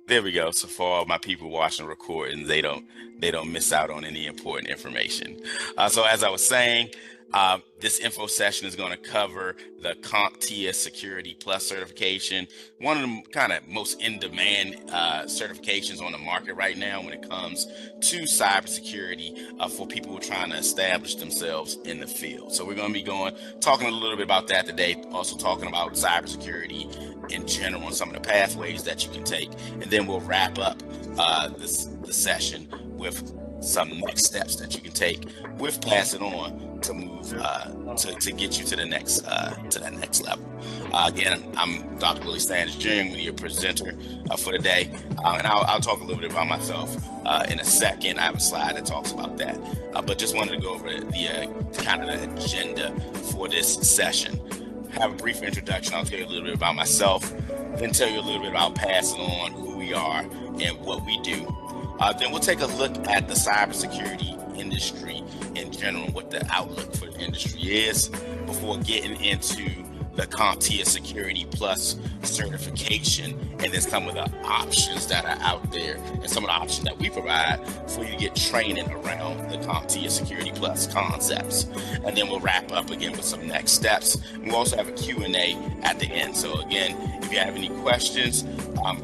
There we go. So for all my people watching recordings, they don't miss out on any important information. So as I was saying, this info session is going to cover the CompTIA Security Plus certification, one of the kind of most in-demand certifications on the market right now when it comes to cybersecurity for people who are trying to establish themselves in the field. So we're going to be talking a little bit about that today, also talking about cybersecurity in general and some of the pathways that you can take, and then we'll wrap up the session with some next steps that you can take with Pass It On to move to get you to the next to that next level. Again, I'm Dr. Willie Sanders Jr., your presenter for the day, and I'll talk a little bit about myself in a second. I have a slide that talks about that, but just wanted to go over the kind of the agenda for this session. Have a brief introduction. I'll tell you a little bit about myself, then tell you a little bit about Pass It On, who we are, and what we do. Then we'll take a look at the cybersecurity industry in general, what the outlook for the industry is, before getting into the CompTIA Security Plus certification, and then some of the options that are out there and some of the options that we provide for you to get training around the CompTIA Security Plus concepts. And then we'll wrap up again with some next steps. And we'll also have a Q&A at the end. So again, if you have any questions,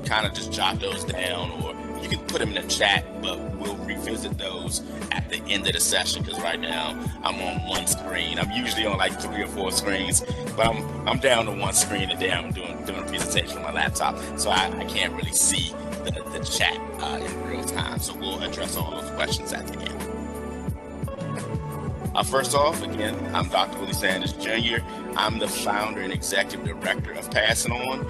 kind of just jot those down, or you can put them in the chat, but we'll revisit those at the end of the session, because right now I'm on one screen. I'm usually on like 3 or 4 screens, but I'm down to one screen today. I'm doing a presentation on my laptop, so I can't really see the chat in real time. So we'll address all those questions at the end. First off, again, I'm Dr. Willie Sanders Jr. I'm the founder and executive director of Pass It On.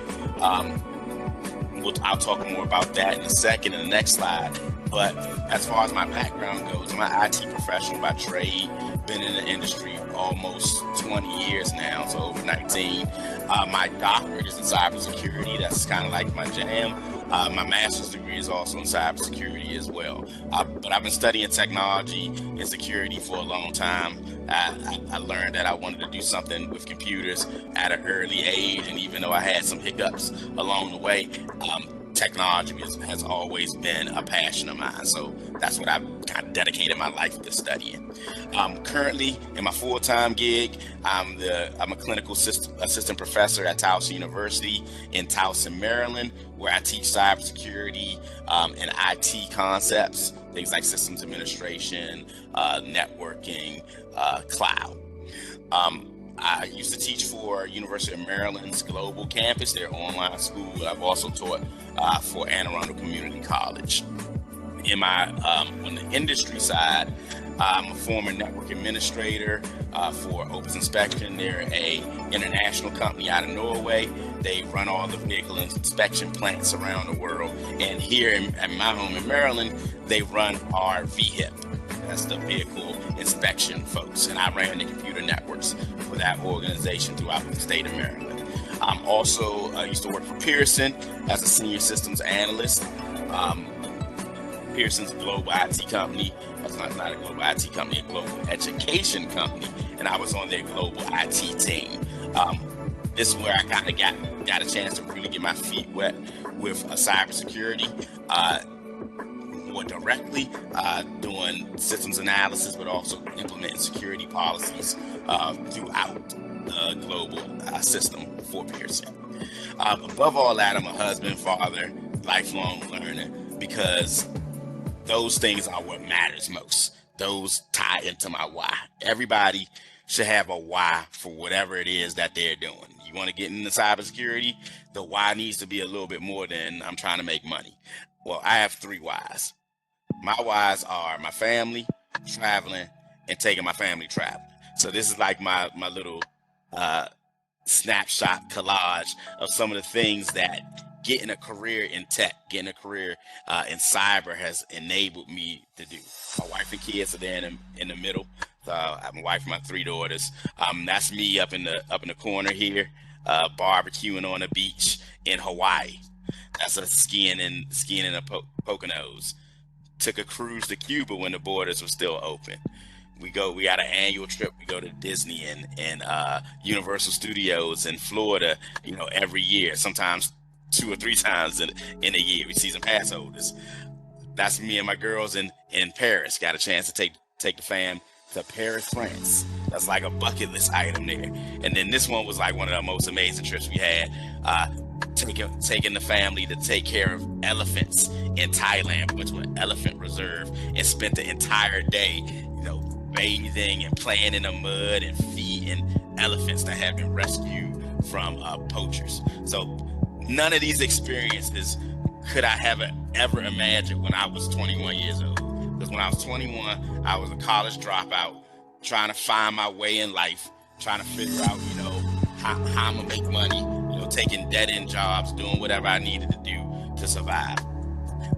I'll talk more about that in a second in the next slide. But as far as my background goes, I'm an IT professional by trade, been in the industry almost 20 years now, so over 19. My doctorate is in cybersecurity. That's kind of like my jam. My master's degree is also in cybersecurity as well. But I've been studying technology and security for a long time. I learned that I wanted to do something with computers at an early age, and even though I had some hiccups along the way, technology has always been a passion of mine. So that's what I've kind of dedicated my life to studying. Currently, in my full-time gig, I'm a clinical assistant professor at Towson University in Towson, Maryland, where I teach cybersecurity and IT concepts, things like systems administration, networking, cloud. I used to teach for University of Maryland's global campus, their online school. I've also taught for Anne Arundel Community College. In my on the industry side, I'm a former network administrator for Opus Inspection. They're an international company out of Norway. They run all the vehicle inspection plants around the world. And here at my home in Maryland, they run our VHIP. That's the vehicle inspection folks. And I ran the computer networks for that organization throughout the state of Maryland. I'm also used to work for Pearson as a senior systems analyst. Pearson's a global IT company. That's not a global IT company, a global education company. And I was on their global IT team. This is where I kind of got a chance to really get my feet wet with cybersecurity. More directly, doing systems analysis, but also implementing security policies throughout the global system for Pearson. Above all that, I'm a husband, father, lifelong learner, because those things are what matters most. Those tie into my why. Everybody should have a why for whatever it is that they're doing. You want to get into cybersecurity, the why needs to be a little bit more than I'm trying to make money. Well, I have 3 whys. My whys are my family, traveling, and taking my family traveling. So this is like my little snapshot collage of some of the things that getting a career in tech, getting a career in cyber has enabled me to do. My wife and kids are there in the middle. So I have my wife and my 3 daughters. That's me up in the corner here, barbecuing on the beach in Hawaii. That's us skiing in the Poconos. Took a cruise to Cuba when the borders were still open. We got an annual trip. We go to Disney and Universal Studios in Florida, every year, sometimes 2 or 3 times in a year. We season pass holders. That's me and my girls in Paris. Got a chance to take the fam to Paris, France. That's like a bucket list item there. And then this one was like one of the most amazing trips we had. Taking the family to take care of elephants in Thailand. We went to an elephant reserve and spent the entire day, bathing and playing in the mud and feeding elephants that have been rescued from poachers. So none of these experiences could I have ever imagined when I was 21 years old. Because when I was 21, I was a college dropout, trying to find my way in life, trying to figure out, how I'm gonna make money, taking dead-end jobs, doing whatever I needed to do to survive.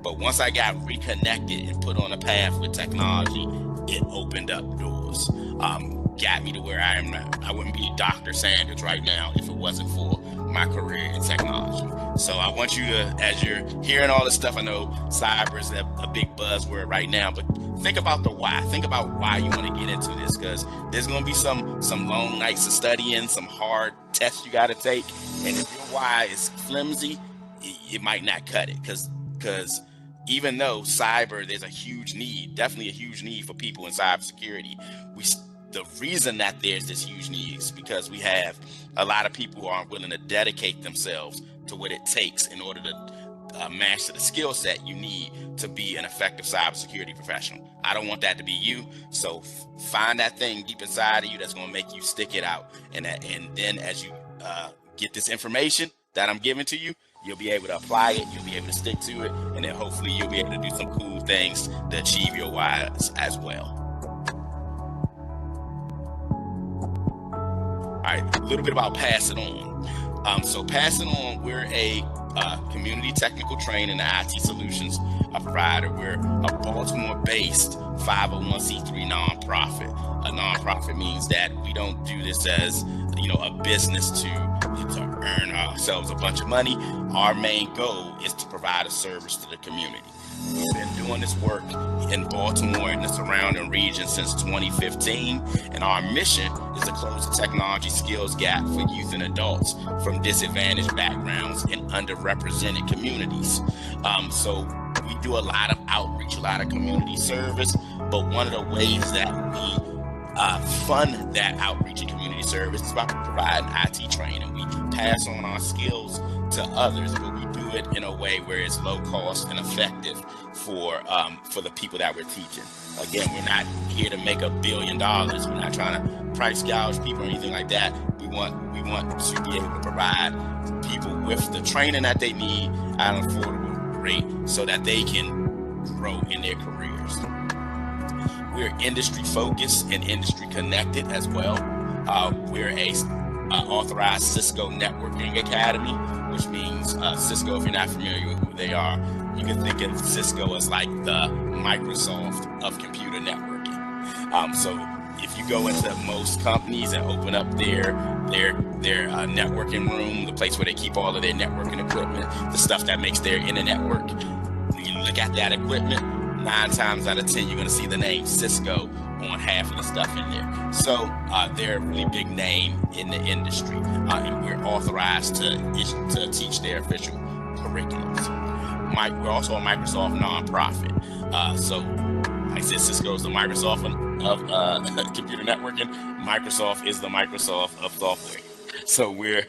But once I got reconnected and put on a path with technology, it opened up doors, got me to where I am now. I wouldn't be Dr. Sanders right now if it wasn't for my career in technology. So I want you to, as you're hearing all this stuff, I know cyber is a big buzzword right now, but think about the why. Think about why you want to get into this, because there's going to be some long nights of studying, some hard tests you got to take. And if your why is flimsy, it might not cut it, because even though cyber, there's a huge need, definitely a huge need for people in cybersecurity. The reason that there's this huge need is because we have a lot of people who aren't willing to dedicate themselves to what it takes in order to master the skill set you need to be an effective cybersecurity professional. I don't want that to be you. So find that thing deep inside of you that's going to make you stick it out. And then as you get this information that I'm giving to you, you'll be able to apply it. You'll be able to stick to it. And then hopefully you'll be able to do some cool things to achieve your whys as well. All right, a little bit about Pass It On. So Pass It On, we're a community technical training and IT solutions provider. We're a Baltimore-based 501c3 nonprofit. A nonprofit means that we don't do this as a business to earn ourselves a bunch of money. Our main goal is to provide a service to the community. We've been doing this work in Baltimore and the surrounding region since 2015, and our mission is to close the technology skills gap for youth and adults from disadvantaged backgrounds and underrepresented communities. So we do a lot of outreach, a lot of community service, but one of the ways that we fund that outreach and community service is by providing IT training. We pass on our skills to others, but we do it in a way where it's low cost and effective for the people that we're teaching. Again, we're not here to make $1 billion. We're not trying to price gouge people or anything like that. We want to be able to provide people with the training that they need at an affordable rate so that they can grow in their careers. We're industry focused and industry connected as well. We're a authorized Cisco Networking Academy, which means Cisco, if you're not familiar with who they are, you can think of Cisco as like the Microsoft of computer networking. So if you go into most companies and open up their networking room, the place where they keep all of their networking equipment, the stuff that makes their internet work, when you look at that equipment, 9 times out of 10, you're going to see the name Cisco on half of the stuff in there. So they're a really big name in the industry, and we're authorized to teach their official curriculums. We're also a Microsoft nonprofit. So like I said, Cisco is the Microsoft of computer networking. Microsoft is the Microsoft of software. So we're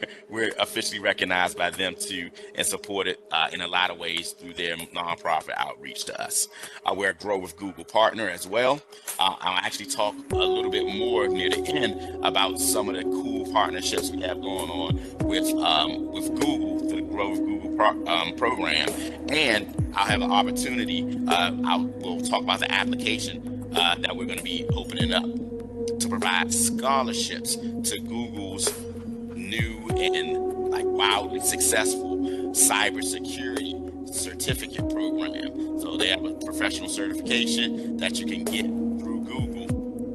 officially recognized by them too and supported in a lot of ways through their nonprofit outreach to us. We're a Grow with Google partner as well. I'll actually talk a little bit more near the end about some of the cool partnerships we have going on with Google, the Grow with Google program. And I'll have an opportunity, we'll talk about the application that we're going to be opening up to provide scholarships to Google's new and like wildly successful cybersecurity certificate program. So they have a professional certification that you can get through Google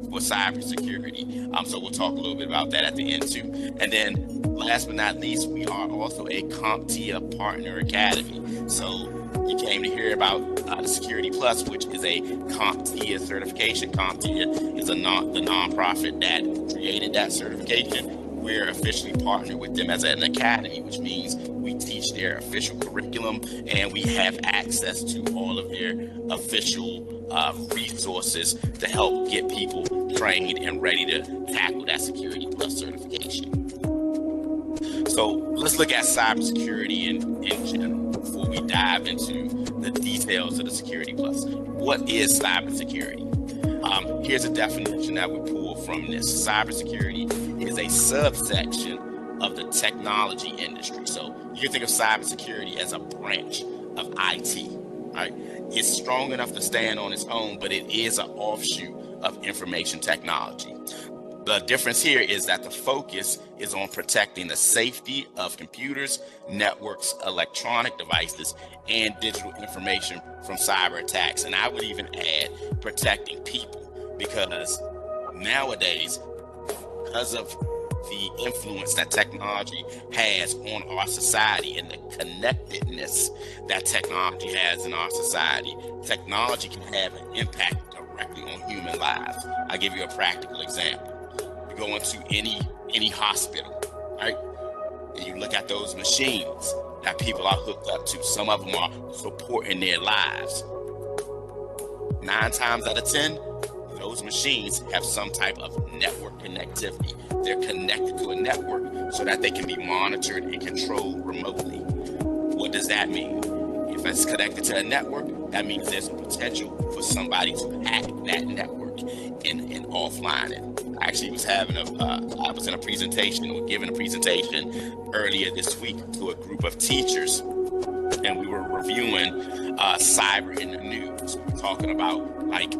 for cybersecurity. So we'll talk a little bit about that at the end too. And then last but not least, we are also a CompTIA Partner Academy. So you came to hear about the Security Plus, which is a CompTIA certification. CompTIA is the nonprofit that created that certification. we're officially partnered with them as an academy, which means we teach their official curriculum and we have access to all of their official resources to help get people trained and ready to tackle that Security Plus certification. So let's look at cybersecurity in general before we dive into the details of the Security Plus. What is cybersecurity? Here's a definition that we pull from this. Cybersecurity is a subsection of the technology industry. So you can think of cybersecurity as a branch of IT, right? It's strong enough to stand on its own, but it is an offshoot of information technology. The difference here is that the focus is on protecting the safety of computers, networks, electronic devices, and digital information from cyber attacks. And I would even add protecting people, because nowadays, because of the influence that technology has on our society and the connectedness that technology has in our society, technology can have an impact directly on human lives. I'll give you a practical example. You go into any hospital, right? And you look at those machines that people are hooked up to. Some of them are supporting their lives. 9 times out of 10, those machines have some type of network connectivity. They're connected to a network so that they can be monitored and controlled remotely. What does that mean? If it's connected to a network, that means there's a potential for somebody to hack that network and offline it. I actually was I was in a presentation, or giving a presentation earlier this week to a group of teachers, and we were reviewing cyber in the news. We were talking about like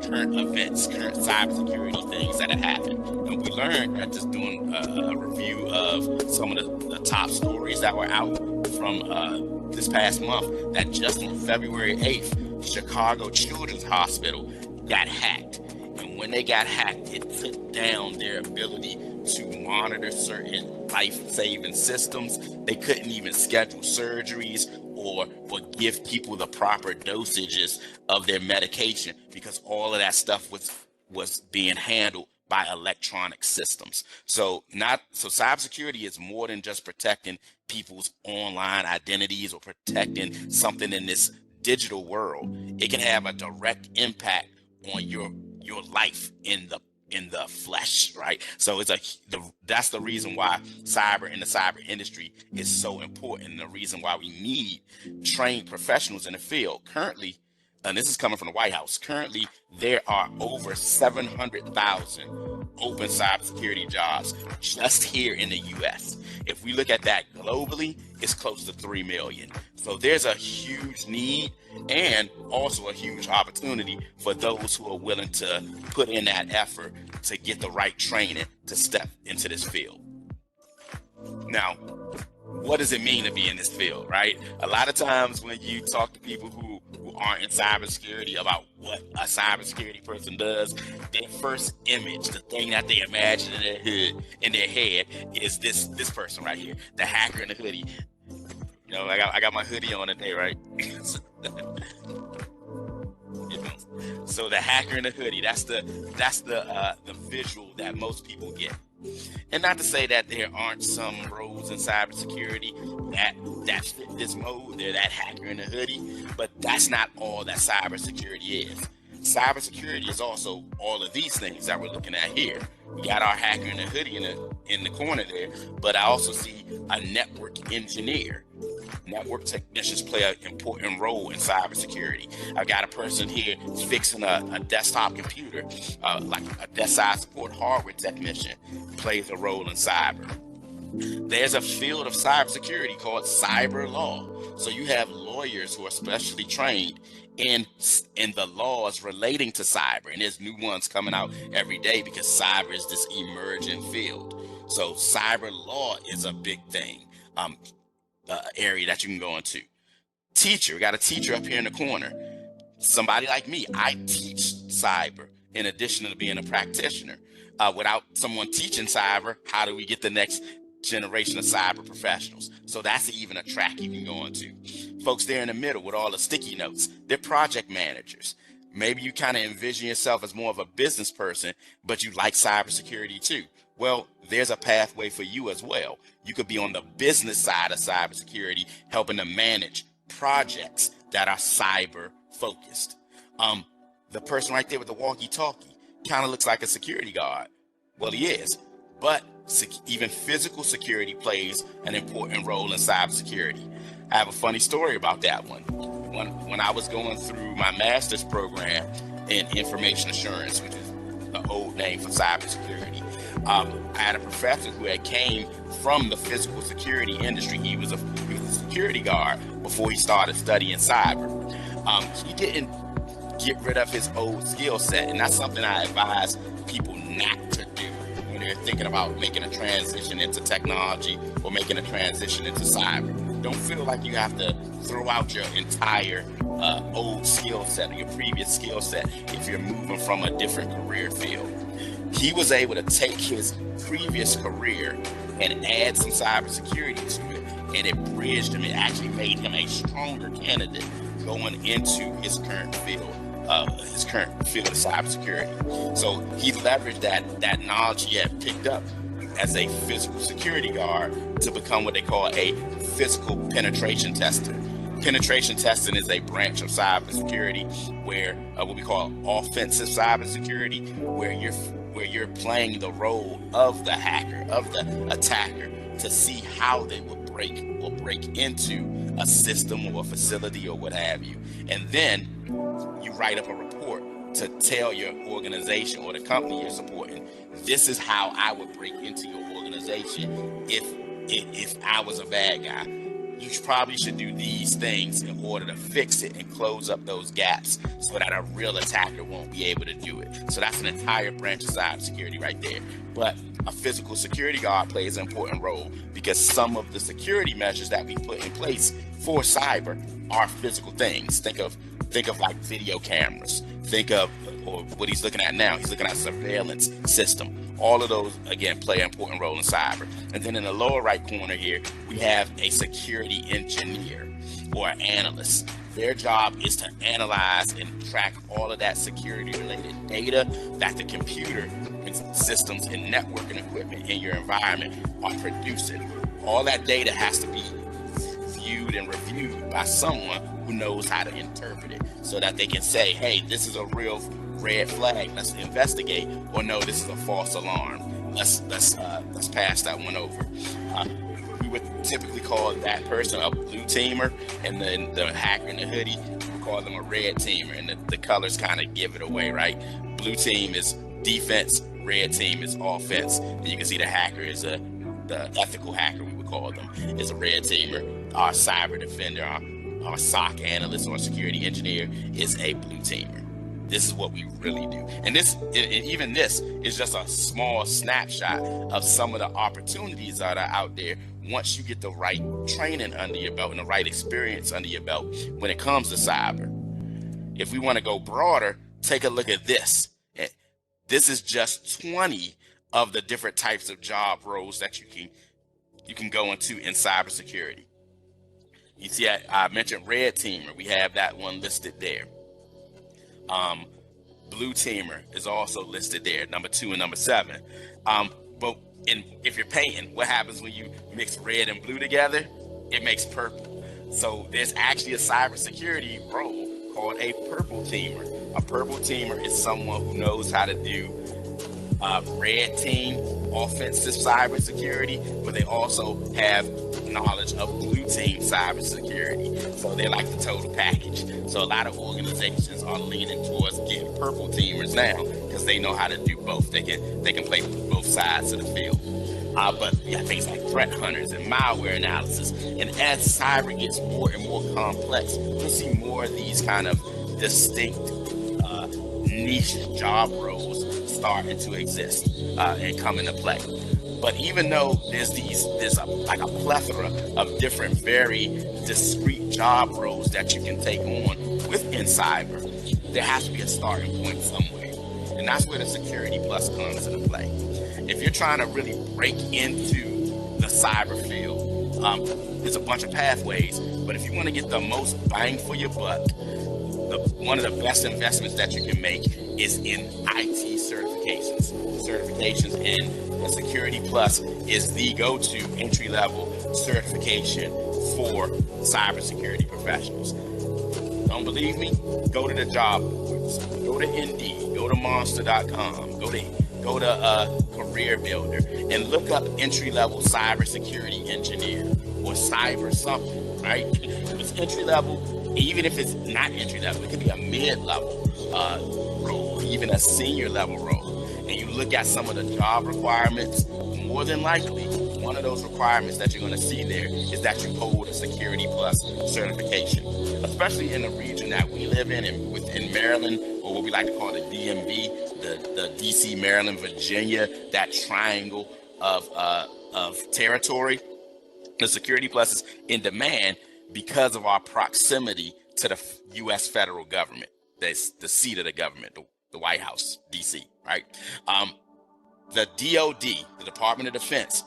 current events, current cybersecurity things that have happened. And we learned that just doing a review of some of the top stories that were out from this past month, that just on February 8th, Chicago Children's Hospital got hacked. And when they got hacked, it took down their ability to monitor certain life-saving systems. They couldn't even schedule surgeries or give people the proper dosages of their medication, because all of that stuff was being handled by electronic systems. So cybersecurity is more than just protecting people's online identities or protecting something in this digital world. It can have a direct impact on your life in the flesh, right? So that's the reason why cyber in the cyber industry is so important, and the reason why we need trained professionals in the field. Currently, and this is coming from the White House, currently there are over 700,000 open cybersecurity jobs just here in the US. If we look at that globally, it's close to 3 million. So there's a huge need and also a huge opportunity for those who are willing to put in that effort to get the right training to step into this field. Now, what does it mean to be in this field, right? A lot of times when you talk to people who aren't in cybersecurity about what a cybersecurity person does, their first image, the thing that they imagine in their head is this person right here, the hacker in the hoodie. You know, I got my hoodie on today, right? So the hacker in the hoodie, that's the visual that most people get. And not to say that there aren't some roles in cybersecurity that fit this mode. They're that hacker in the hoodie, but that's not all that cybersecurity is. Cybersecurity is also all of these things that we're looking at here. We got our hacker in the hoodie in the corner there, but I also see a network engineer. Network technicians play an important role in cybersecurity. I've got a person here fixing a desktop computer, like a desk side support hardware technician plays a role in cyber. There's a field of cybersecurity called cyber law. So you have lawyers who are specially trained in the laws relating to cyber, and there's new ones coming out every day because cyber is this emerging field. So cyber law is a big thing. Area that you can go into. Teacher, we got a teacher up here in the corner. Somebody like me, I teach cyber in addition to being a practitioner. Without someone teaching cyber, how do we get the next generation of cyber professionals? So that's even a track you can go into. Folks there in the middle with all the sticky notes, they're project managers. Maybe you kind of envision yourself as more of a business person, but you like cybersecurity too. Well, there's a pathway for you as well. You could be on the business side of cybersecurity, helping to manage projects that are cyber focused. The person right there with the walkie-talkie kind of looks like a security guard. Well, he is, but even physical security plays an important role in cybersecurity. I have a funny story about that one. When I was going through my master's program in information assurance, which is the old name for cybersecurity, I had a professor who had came from the physical security industry. He was a security guard before he started studying cyber. He didn't get rid of his old skill set, and that's something I advise people not to do when they're thinking about making a transition into technology or making a transition into cyber. Don't feel like you have to throw out your entire old skill set or your previous skill set if you're moving from a different career field. He was able to take his previous career and add some cybersecurity to it, and it bridged him. It actually made him a stronger candidate going into his current field of cybersecurity. So he leveraged that knowledge he had picked up as a physical security guard to become what they call a physical penetration tester. Penetration testing is a branch of cybersecurity where what we call offensive cybersecurity, where you're playing the role of the hacker, of the attacker, to see how they will break into a system or a facility or what have you. And then you write up a report to tell your organization or the company you're supporting, this is how I would break into your organization if I was a bad guy. You probably should do these things in order to fix it and close up those gaps so that a real attacker won't be able to do it. So that's an entire branch of cybersecurity right there. But a physical security guard plays an important role because some of the security measures that we put in place for cyber are physical things. Think of like video cameras. Think of or what he's looking at now. He's looking at surveillance system. All of those, again, play an important role in cyber. And then in the lower right corner here, we have a security engineer or an analyst. Their job is to analyze and track all of that security-related data that the computer and systems and networking equipment in your environment are producing. All that data has to be viewed and reviewed by someone who knows how to interpret it so that they can say, hey, this is a real red flag, let's investigate, or no, this is a false alarm, let's pass that one over. We would typically call that person a blue teamer, and then the hacker in the hoodie, we call them a red teamer, and the colors kind of give it away, right? Blue team is defense, red team is offense, and you can see the hacker is the ethical hacker, we would call them, is a red teamer. Our cyber defender, our SOC analyst or security engineer is a blue teamer. This is what we really do. And even this is just a small snapshot of some of the opportunities that are out there once you get the right training under your belt and the right experience under your belt when it comes to cyber. If we want to go broader, take a look at this. This is just 20 of the different types of job roles that you can go into in cybersecurity. You see, I mentioned red teamer. We have that one listed there. Blue teamer is also listed there, number 2 and number 7. But if you're painting, what happens when you mix red and blue together? It makes purple. So there's actually a cybersecurity role called a purple teamer. A purple teamer is someone who knows how to do red team offensive cybersecurity, but they also have knowledge of blue team cybersecurity. So they're like the total package. So a lot of organizations are leaning towards getting purple teamers now because they know how to do both. They can play both sides of the field. But yeah, things like threat hunters and malware analysis. And as cyber gets more and more complex, we'll see more of these kind of distinct niche job roles starting to exist and come into play. But even though there's like a plethora of different, very discrete job roles that you can take on within cyber, there has to be a starting point somewhere. And that's where the Security Plus comes into play. If you're trying to really break into the cyber field, there's a bunch of pathways. But if you want to get the most bang for your buck, one of the best investments that you can make is in IT certifications. Certifications in the Security Plus is the go-to entry-level certification for cybersecurity professionals. Don't believe me? Go to the job boards. Go to Indeed. Go to Monster.com. Go to Career Builder and look up entry-level cybersecurity engineer or cyber something, right? If it's entry-level, even if it's not entry-level, it could be a mid-level role, even a senior-level role. And you look at some of the job requirements, more than likely, one of those requirements that you're going to see there is that you hold a Security Plus certification, especially in the region that we live in and within Maryland, or what we like to call the DMV, the DC, Maryland, Virginia, that triangle of territory. The Security Plus is in demand because of our proximity to the U.S. federal government. That's the seat of the government, the White House, DC, right? The DOD, the Department of Defense,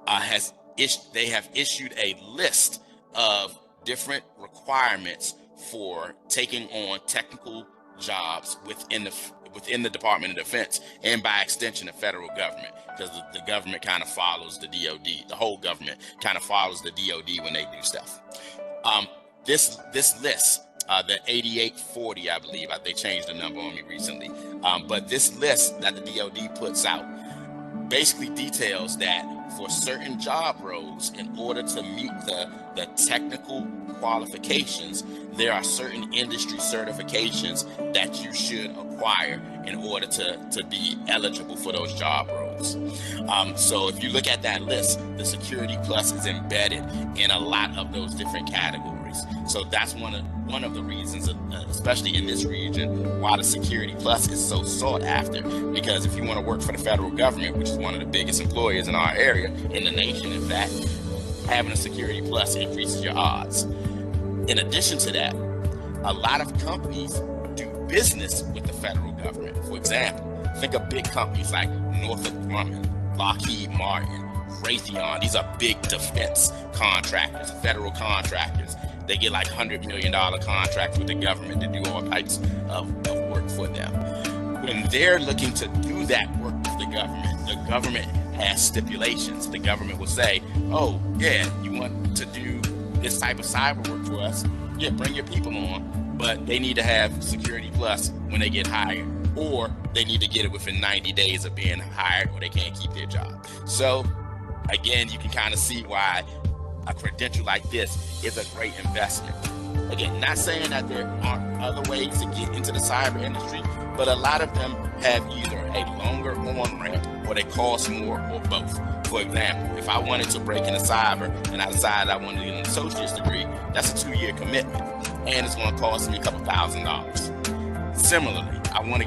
have issued a list of different requirements for taking on technical jobs within the Department of Defense, and by extension the federal government, because the government kind of follows the DOD. The whole government kind of follows the DOD when they do stuff. This list, the 8840, I believe, they changed the number on me recently, but this list that the DOD puts out basically details that for certain job roles, in order to meet the technical qualifications, there are certain industry certifications that you should acquire in order to be eligible for those job roles. So if you look at that list, the Security Plus is embedded in a lot of those different categories. So that's one of the reasons, especially in this region, why the Security Plus is so sought after. Because if you want to work for the federal government, which is one of the biggest employers in our area, in the nation, in fact, having a Security Plus increases your odds. In addition to that, a lot of companies do business with the federal government. For example, think of big companies like Northrop Grumman, Lockheed Martin, Raytheon. These are big defense contractors, federal contractors. They get like $100 million contracts with the government to do all types of work for them. When they're looking to do that work with the government has stipulations. The government will say, oh, yeah, you want to do this type of cyber work for us? Yeah, bring your people on, but they need to have Security Plus when they get hired, or they need to get it within 90 days of being hired, or they can't keep their job. So again, you can kind of see why a credential like this is a great investment. Again, not saying that there aren't other ways to get into the cyber industry, but a lot of them have either a longer on-ramp or they cost more, or both. For example, if I wanted to break into cyber and I decided I wanted to get an associate's degree, that's a 2-year commitment, and it's going to cost me a couple $1,000s. Similarly, I want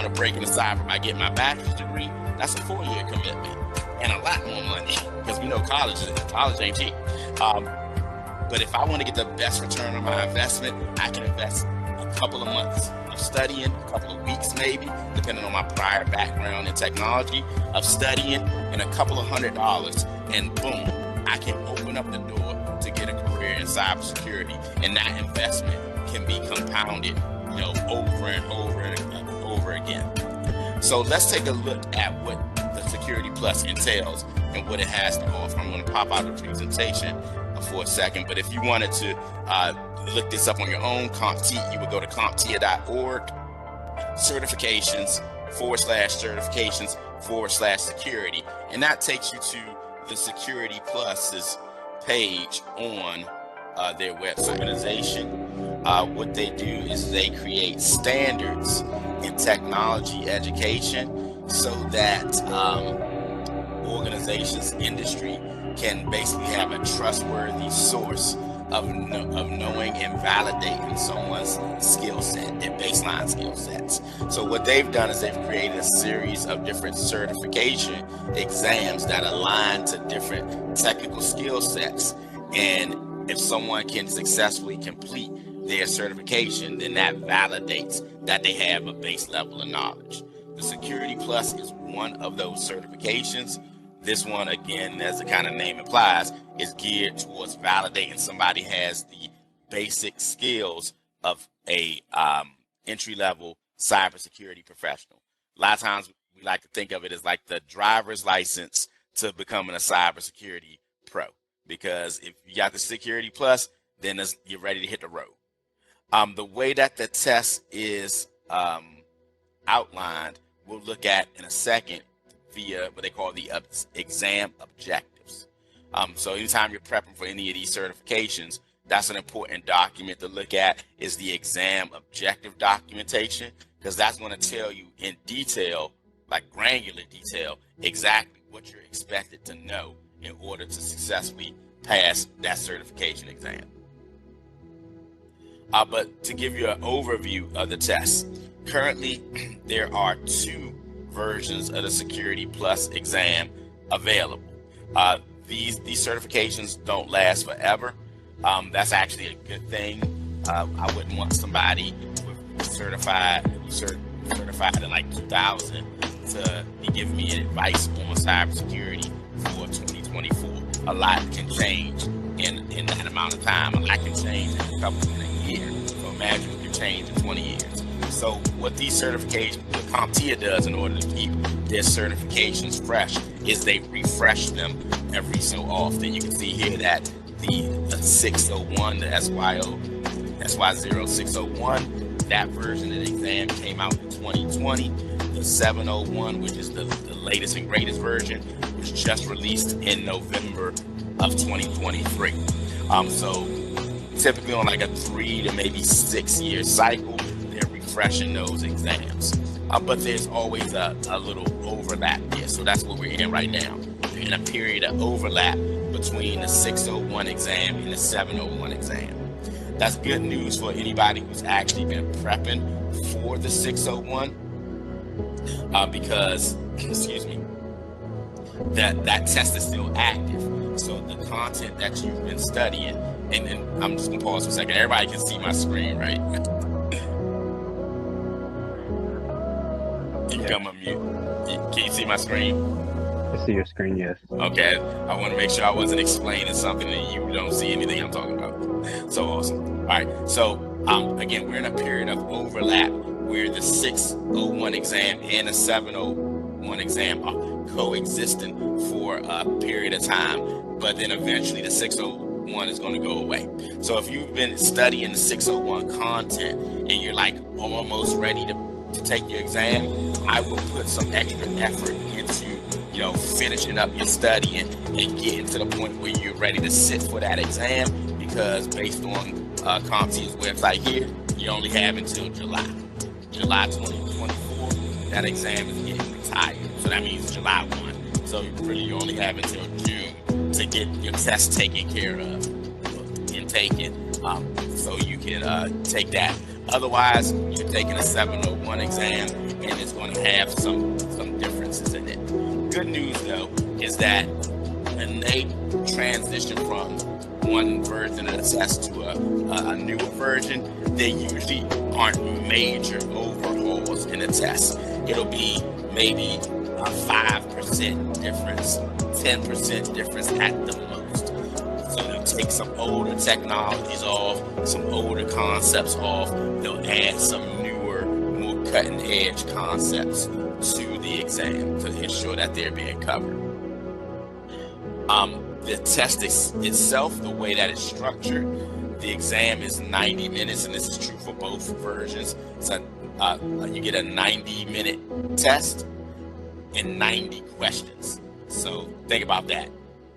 to break into cyber by getting my bachelor's degree, that's a 4-year commitment and a lot more money, because we know college ain't cheap. But if I want to get the best return on my investment, I can invest a couple of months of studying, a couple of weeks maybe, depending on my prior background in technology, of studying, and a couple of $100, and boom, I can open up the door to get a career in cybersecurity, and that investment can be compounded, over and over and over again. So let's take a look at what the Security Plus entails and what it has to offer. I'm going to pop out the presentation for a second, but if you wanted to look this up on your own, CompTIA, you would go to CompTIA.org, certifications/security, and that takes you to the Security Plus's page on their website. Organization, what they do is they create standards in technology education so that organizations, industry can basically have a trustworthy source of knowing and validating someone's skill set, their baseline skill sets. So what they've done is they've created a series of different certification exams that align to different technical skill sets. And if someone can successfully complete their certification, then that validates that they have a base level of knowledge. The Security Plus is one of those certifications. This one, again, as the kind of name implies, is geared towards validating somebody has the basic skills of a entry-level cybersecurity professional. A lot of times we like to think of it as like the driver's license to becoming a cybersecurity pro, because if you got the Security Plus, then you're ready to hit the road. The way that the test is outlined, we'll look at in a second via what they call the exam objectives. So anytime you're prepping for any of these certifications, that's an important document to look at, is the exam objective documentation, because that's going to tell you in detail, like granular detail, exactly what you're expected to know in order to successfully pass that certification exam. But to give you an overview of the test, currently there are 2 versions of the Security Plus exam available. These certifications don't last forever. That's actually a good thing. I wouldn't want somebody certified in like 2000 to be giving me advice on cybersecurity for 2024. A lot can change in that amount of time. A lot can change in a year. So imagine what can change in 20 years. So what these certifications, what CompTIA does in order to keep their certifications fresh, is they refresh them every so often. You can see here that the 601, the SY0601, that version of the exam came out in 2020. The 701, which is the latest and greatest version, was just released in November of 2023. So typically on like a 3 to maybe 6 year cycle, they're refreshing those exams. But there's always a little overlap there. So that's what we're in right now. We're in a period of overlap between the 601 exam and the 701 exam. That's good news for anybody who's actually been prepping for the 601, because, excuse me, that test is still active. So the content that you've been studying, and I'm just gonna pause for a second. Everybody can see my screen, right? You can come on mute. Can you see my screen? I see your screen, yes. Okay, I want to make sure I wasn't explaining something and you don't see anything I'm talking about. So awesome. All right, so again, we're in a period of overlap where the 601 exam and the 701 exam are coexisting for a period of time, but then eventually the 601 is going to go away. So if you've been studying the 601 content and you're like almost ready to take your exam, I will put some extra effort into finishing up your studying and getting to the point where you're ready to sit for that exam, because based on CompTIA's website here, you only have until July 2024. That exam is getting retired, so that means July 1. So you really only have until June to get your test taken care of and taken, so you can take that. Otherwise, you're taking a 701 exam and it's going to have some differences in it. Good news though is that when they transition from one version of the test to a newer version, they usually aren't major overhauls in the test. It'll be maybe a 5% difference, 10% difference at the most. So they'll take some older technologies off, some older concepts off. They'll add some newer, more cutting edge concepts to the exam to ensure that they're being covered. The test itself, the way that it's structured, the exam is 90 minutes, and this is true for both versions. So you get a 90-minute test and 90 questions. So think about that.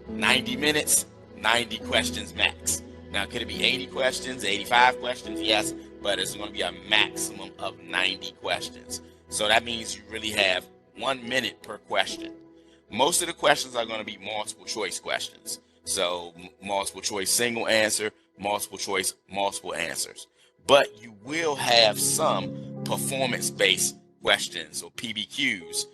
90 minutes, 90 questions max. Now, could it be 80 questions, 85 questions? Yes, but it's going to be a maximum of 90 questions. So that means you really have 1 minute per question. Most of the questions are going to be multiple choice questions. So multiple choice single answer, multiple choice multiple answers. But you will have some performance-based questions or PBQs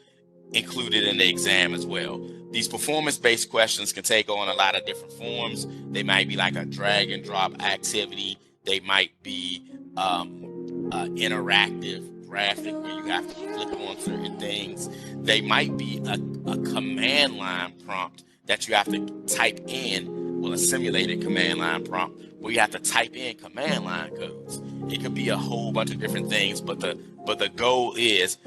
included in the exam as well. These performance-based questions can take on a lot of different forms. They might be like a drag and drop activity. They might be interactive graphic where you have to click on certain things. They might be a command line prompt that you have to type in, well, a simulated command line prompt where you have to type in command line codes. It could be a whole bunch of different things, but the goal is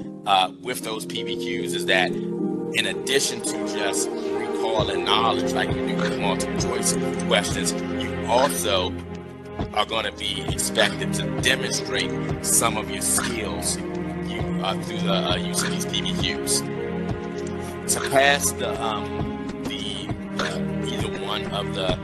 with those PBQs is that in addition to just recalling knowledge like you do with multiple choice questions, you also are going to be expected to demonstrate some of your skills through the use of these PBQs. To pass either one of the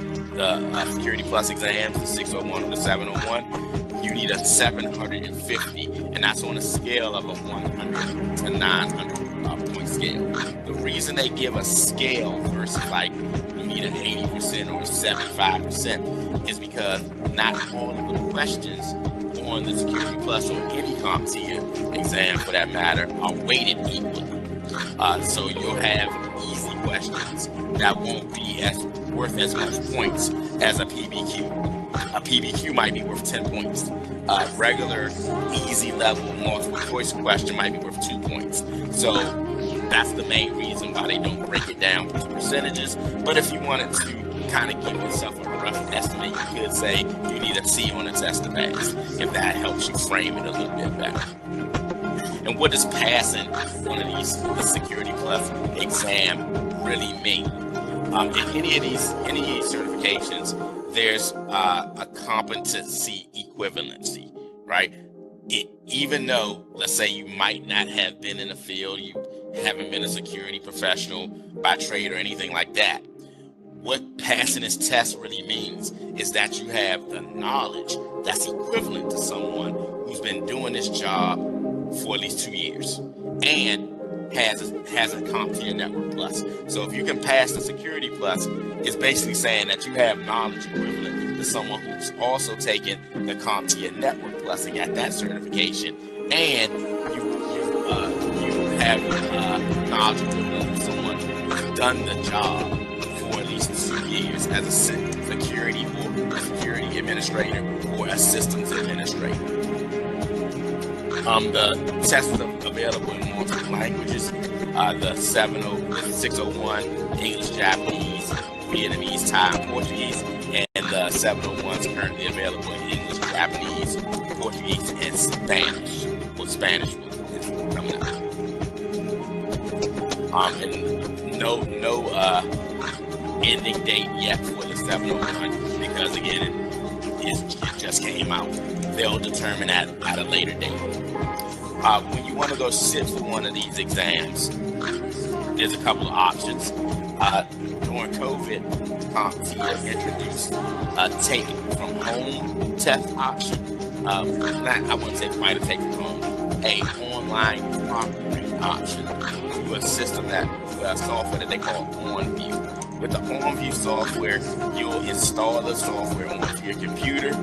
Security Plus exams, the 601 or the 701, you need a 750, and that's on a scale of a 100 to 900 point scale. The reason they give a scale versus like you need an 80% or a 75% is because not all of the questions on the Security Plus or any CompTIA exam for that matter are weighted equally. So you'll have easy questions that won't be worth as much points as a PBQ. A PBQ might be worth 10 points. A regular, easy level multiple choice question might be worth 2 points. So that's the main reason why they don't break it down into percentages. But if you wanted to kind of give yourself a rough estimate, you could say you need a C on a test to pass, if that helps you frame it a little bit better. And what does passing one of these Security Plus exam really mean? In any of these certifications, there's a competency equivalency, right? Even though, let's say you might not have been in the field, you haven't been a security professional by trade or anything like that, what passing this test really means is that you have the knowledge that's equivalent to someone who's been doing this job for at least 2 years and has a CompTIA Network Plus. So if you can pass the Security Plus, it's basically saying that you have knowledge equivalent to someone who's also taken the CompTIA Network Plus and got that certification, and you have knowledge equivalent to someone who's done the job for at least 2 years as a security administrator or a systems administrator. The test is available in multiple languages. The 601, English, Japanese, Vietnamese, Thai, and Portuguese, and the 701 is currently available in English, Japanese, Portuguese, and Spanish. Well, Spanish is coming out. And no ending date yet for the 701 because again, it just came out. They'll determine that at a later date. When you want to go sit for one of these exams, there's a couple of options. During COVID, CompTIA introduced a take from home test option. I wouldn't say quite a take from home, a online proctoring option through a system software that they call OnView. With the OnView software, you'll install the software onto your computer.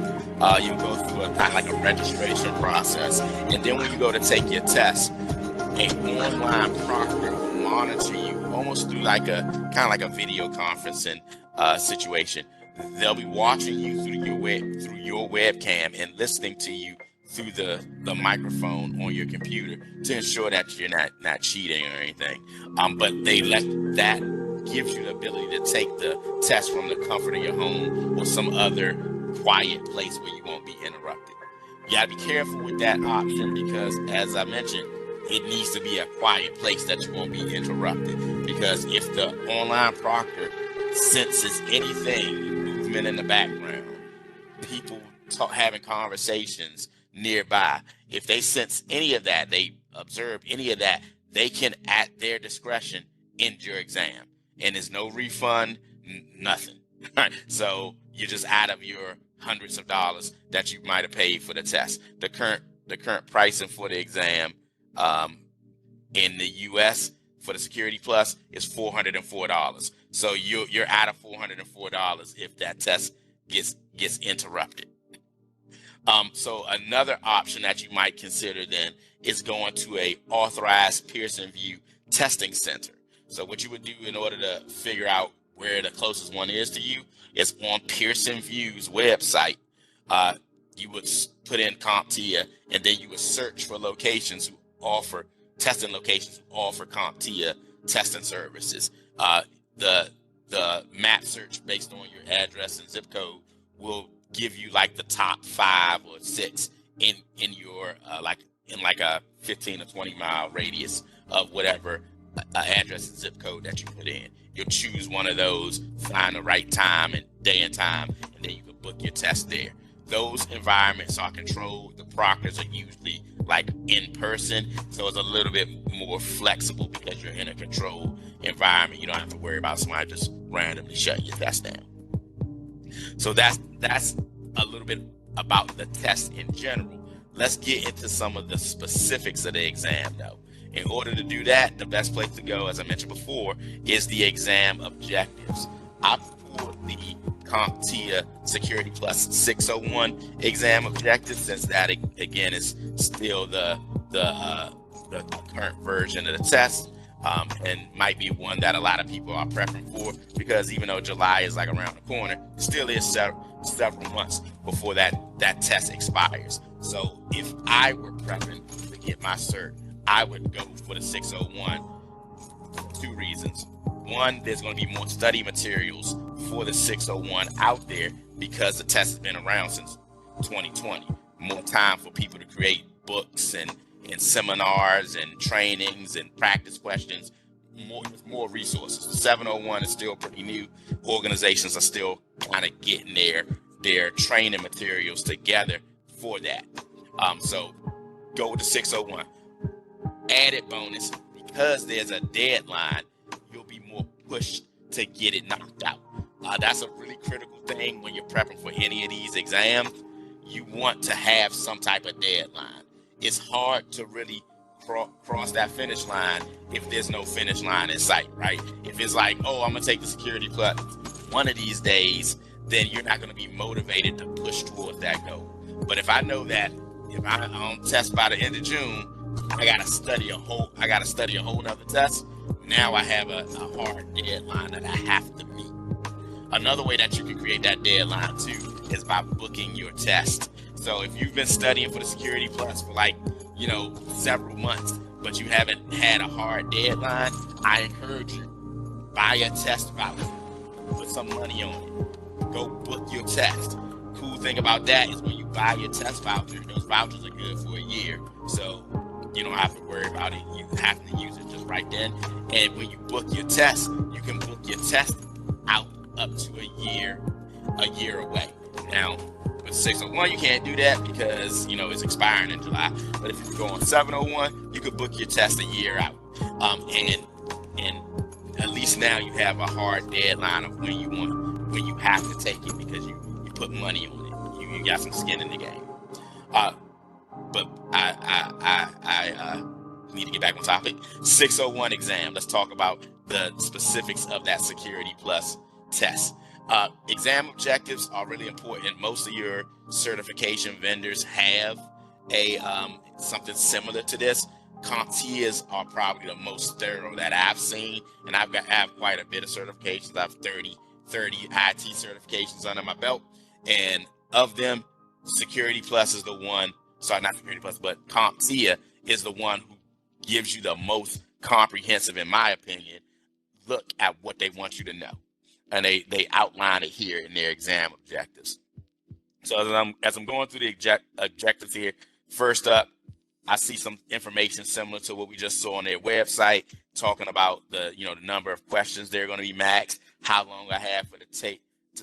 You'll go through a kind of like a registration process, and then when you go to take your test, an online proctor will monitor you almost through like a kind of like a video conferencing situation. They'll be watching you through your webcam and listening to you through the microphone on your computer to ensure that you're not cheating or anything. But they let that gives you the ability to take the test from the comfort of your home or some other quiet place where you won't be interrupted. You gotta be careful with that option because, as I mentioned, it needs to be a quiet place that you won't be interrupted. Because if the online proctor senses anything, movement in the background, people having conversations nearby, if they sense any of that, they observe any of that, they can, at their discretion, end your exam. And there's no refund, nothing. So you're just out of your hundreds of dollars that you might have paid for the test. The current pricing for the exam in the US for the Security Plus is $404. So you're out of $404 if that test gets interrupted. So another option that you might consider then is going to a authorized Pearson VUE testing center. So what you would do in order to figure out where the closest one is to you is on Pearson VUE's website. You would put in CompTIA, and then you would search for locations who offer testing locations who offer CompTIA testing services. The map search based on your address and zip code will give you like the top 5 or 6 in your like a 15 or 20-mile radius of whatever address and zip code that you put in. You'll choose one of those, find the right time and day and time, and then you can book your test there. Those environments are controlled. The proctors are usually like in person, so it's a little bit more flexible because you're in a controlled environment. You don't have to worry about somebody just randomly shutting your test down. So that's a little bit about the test in general. Let's get into some of the specifics of the exam, though. In order to do that, the best place to go, as I mentioned before, is the exam objectives. I pulled the CompTIA Security Plus 601 exam objectives, since that again is still the current version of the test, and might be one that a lot of people are prepping for, because even though July is like around the corner, it still is several months before that test expires. So if I were prepping to get my cert, I would go for the 601 for two reasons. One, there's going to be more study materials for the 601 out there because the test has been around since 2020. More time for people to create books and seminars and trainings and practice questions. More resources. The 701 is still pretty new. Organizations are still kind of getting their training materials together for that. So go with the 601. Added bonus, because there's a deadline, you'll be more pushed to get it knocked out. That's a really critical thing when you're prepping for any of these exams. You want to have some type of deadline. It's hard to really cross that finish line if there's no finish line in sight, right? If it's like, oh, I'm gonna take the Security Plus one of these days, then you're not gonna be motivated to push towards that goal. But if I know that if I don't test by the end of June, I gotta study a whole nother test. Now I have a hard deadline that I have to meet. Another way that you can create that deadline too is by booking your test. So if you've been studying for the Security Plus for several months, but you haven't had a hard deadline, I encourage you, buy a test voucher, put some money on it, go book your test. Cool thing about that is when you buy your test voucher, those vouchers are good for a year. So you don't have to worry about it. You have to use it just right then. And when you book your test, you can book your test out up to a year away. Now, with 601, you can't do that because, it's expiring in July. But if you go on 701, you could book your test a year out. And at least now you have a hard deadline of when you have to take it, because you put money on it. You got some skin in the game. But I need to get back on topic. 601 exam. Let's talk about the specifics of that Security Plus test. Exam objectives are really important. Most of your certification vendors have a something similar to this. CompTIAs are probably the most thorough that I've seen, and I have quite a bit of certifications. I have 30 IT certifications under my belt, and of them, Security Plus is the one. Sorry, not Security Plus, but CompTIA is the one who gives you the most comprehensive, in my opinion, look at what they want you to know. And they outline it here in their exam objectives. So as I'm going through the objectives here, first up, I see some information similar to what we just saw on their website, talking about the number of questions they're going to be maxed, how long I have to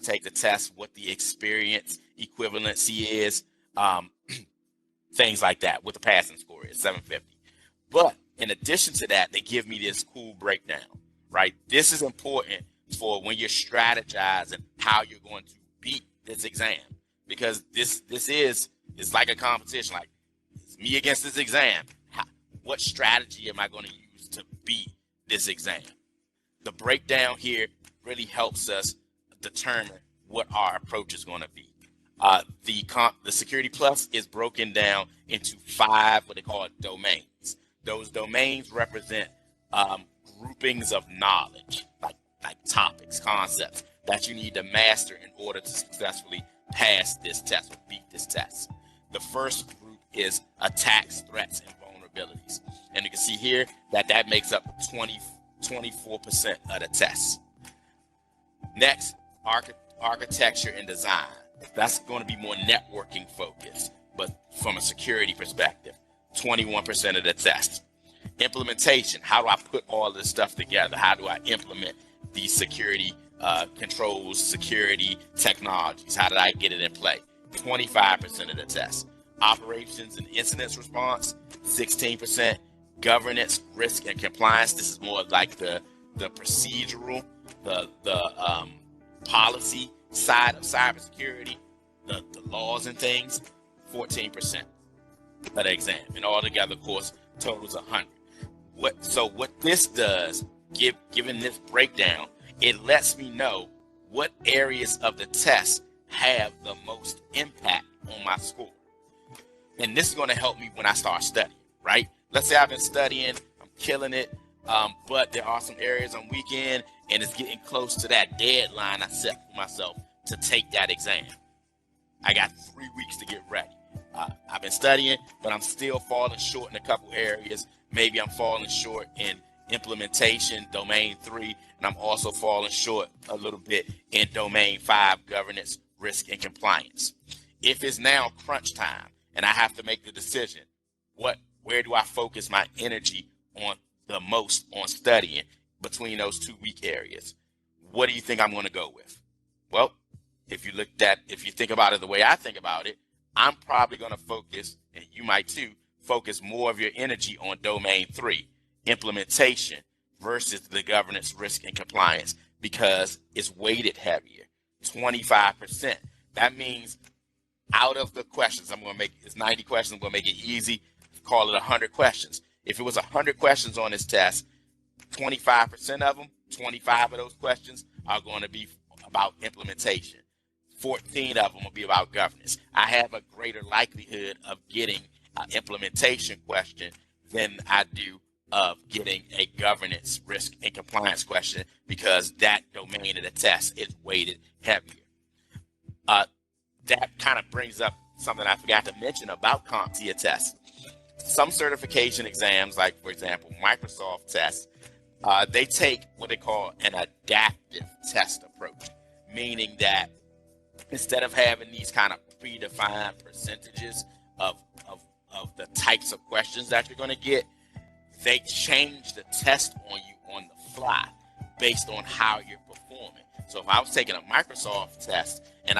take the test, what the experience equivalency is, things like that, what the passing score is, 750. But in addition to that, they give me this cool breakdown, right? This is important for when you're strategizing how you're going to beat this exam, because it's like a competition. Like, it's me against this exam. What strategy am I going to use to beat this exam? The breakdown here really helps us determine what our approach is going to be. The Security Plus is broken down into 5 what they call domains. Those domains represent groupings of knowledge, like topics, concepts that you need to master in order to successfully pass this test or beat this test. The first group is attacks, threats, and vulnerabilities. And you can see here that makes up 24% of the test. Next, architecture and design. That's going to be more networking focused. but from a security perspective, 21% of the test. Implementation, how do I put all this stuff together? How do I implement these security controls, security technologies? How did I get it in play? 25% of the test. Operations and incidents response, 16%. Governance, risk, and compliance. This is more like the procedural, the policy side of cybersecurity, the laws and things, 14% of the exam. And altogether, of course, totals 100. What this does, given this breakdown, it lets me know what areas of the test have the most impact on my score. And this is going to help me when I start studying, right? Let's say I've been studying, I'm killing it, but there are some areas I'm weak in, and it's getting close to that deadline I set for myself to take that exam. I got 3 weeks to get ready. I've been studying, but I'm still falling short in a couple areas. Maybe I'm falling short in implementation, domain 3, and I'm also falling short a little bit in domain 5, governance, risk, and compliance. If it's now crunch time and I have to make the decision, where do I focus my energy on the most on studying between those 2 weak areas? What do you think I'm going to go with? Well, if you think about it the way I think about it, I'm probably going to focus, and you might too, focus more of your energy on domain 3, implementation, versus the governance, risk, and compliance, because it's weighted heavier, 25%. That means out of the questions, it's 90 questions, I'm going to make it easy, call it 100 questions. If it was 100 questions on this test, 25% of them, 25 of those questions are going to be about implementation. 14 of them will be about governance. I have a greater likelihood of getting an implementation question than I do of getting a governance, risk, and compliance question, because that domain of the test is weighted heavier. That kind of brings up something I forgot to mention about CompTIA tests. Some certification exams, like for example, Microsoft tests, they take what they call an adaptive test approach, meaning that instead of having these kind of predefined percentages of the types of questions that you're going to get, they change the test on you on the fly based on how you're performing. So if I was taking a Microsoft test and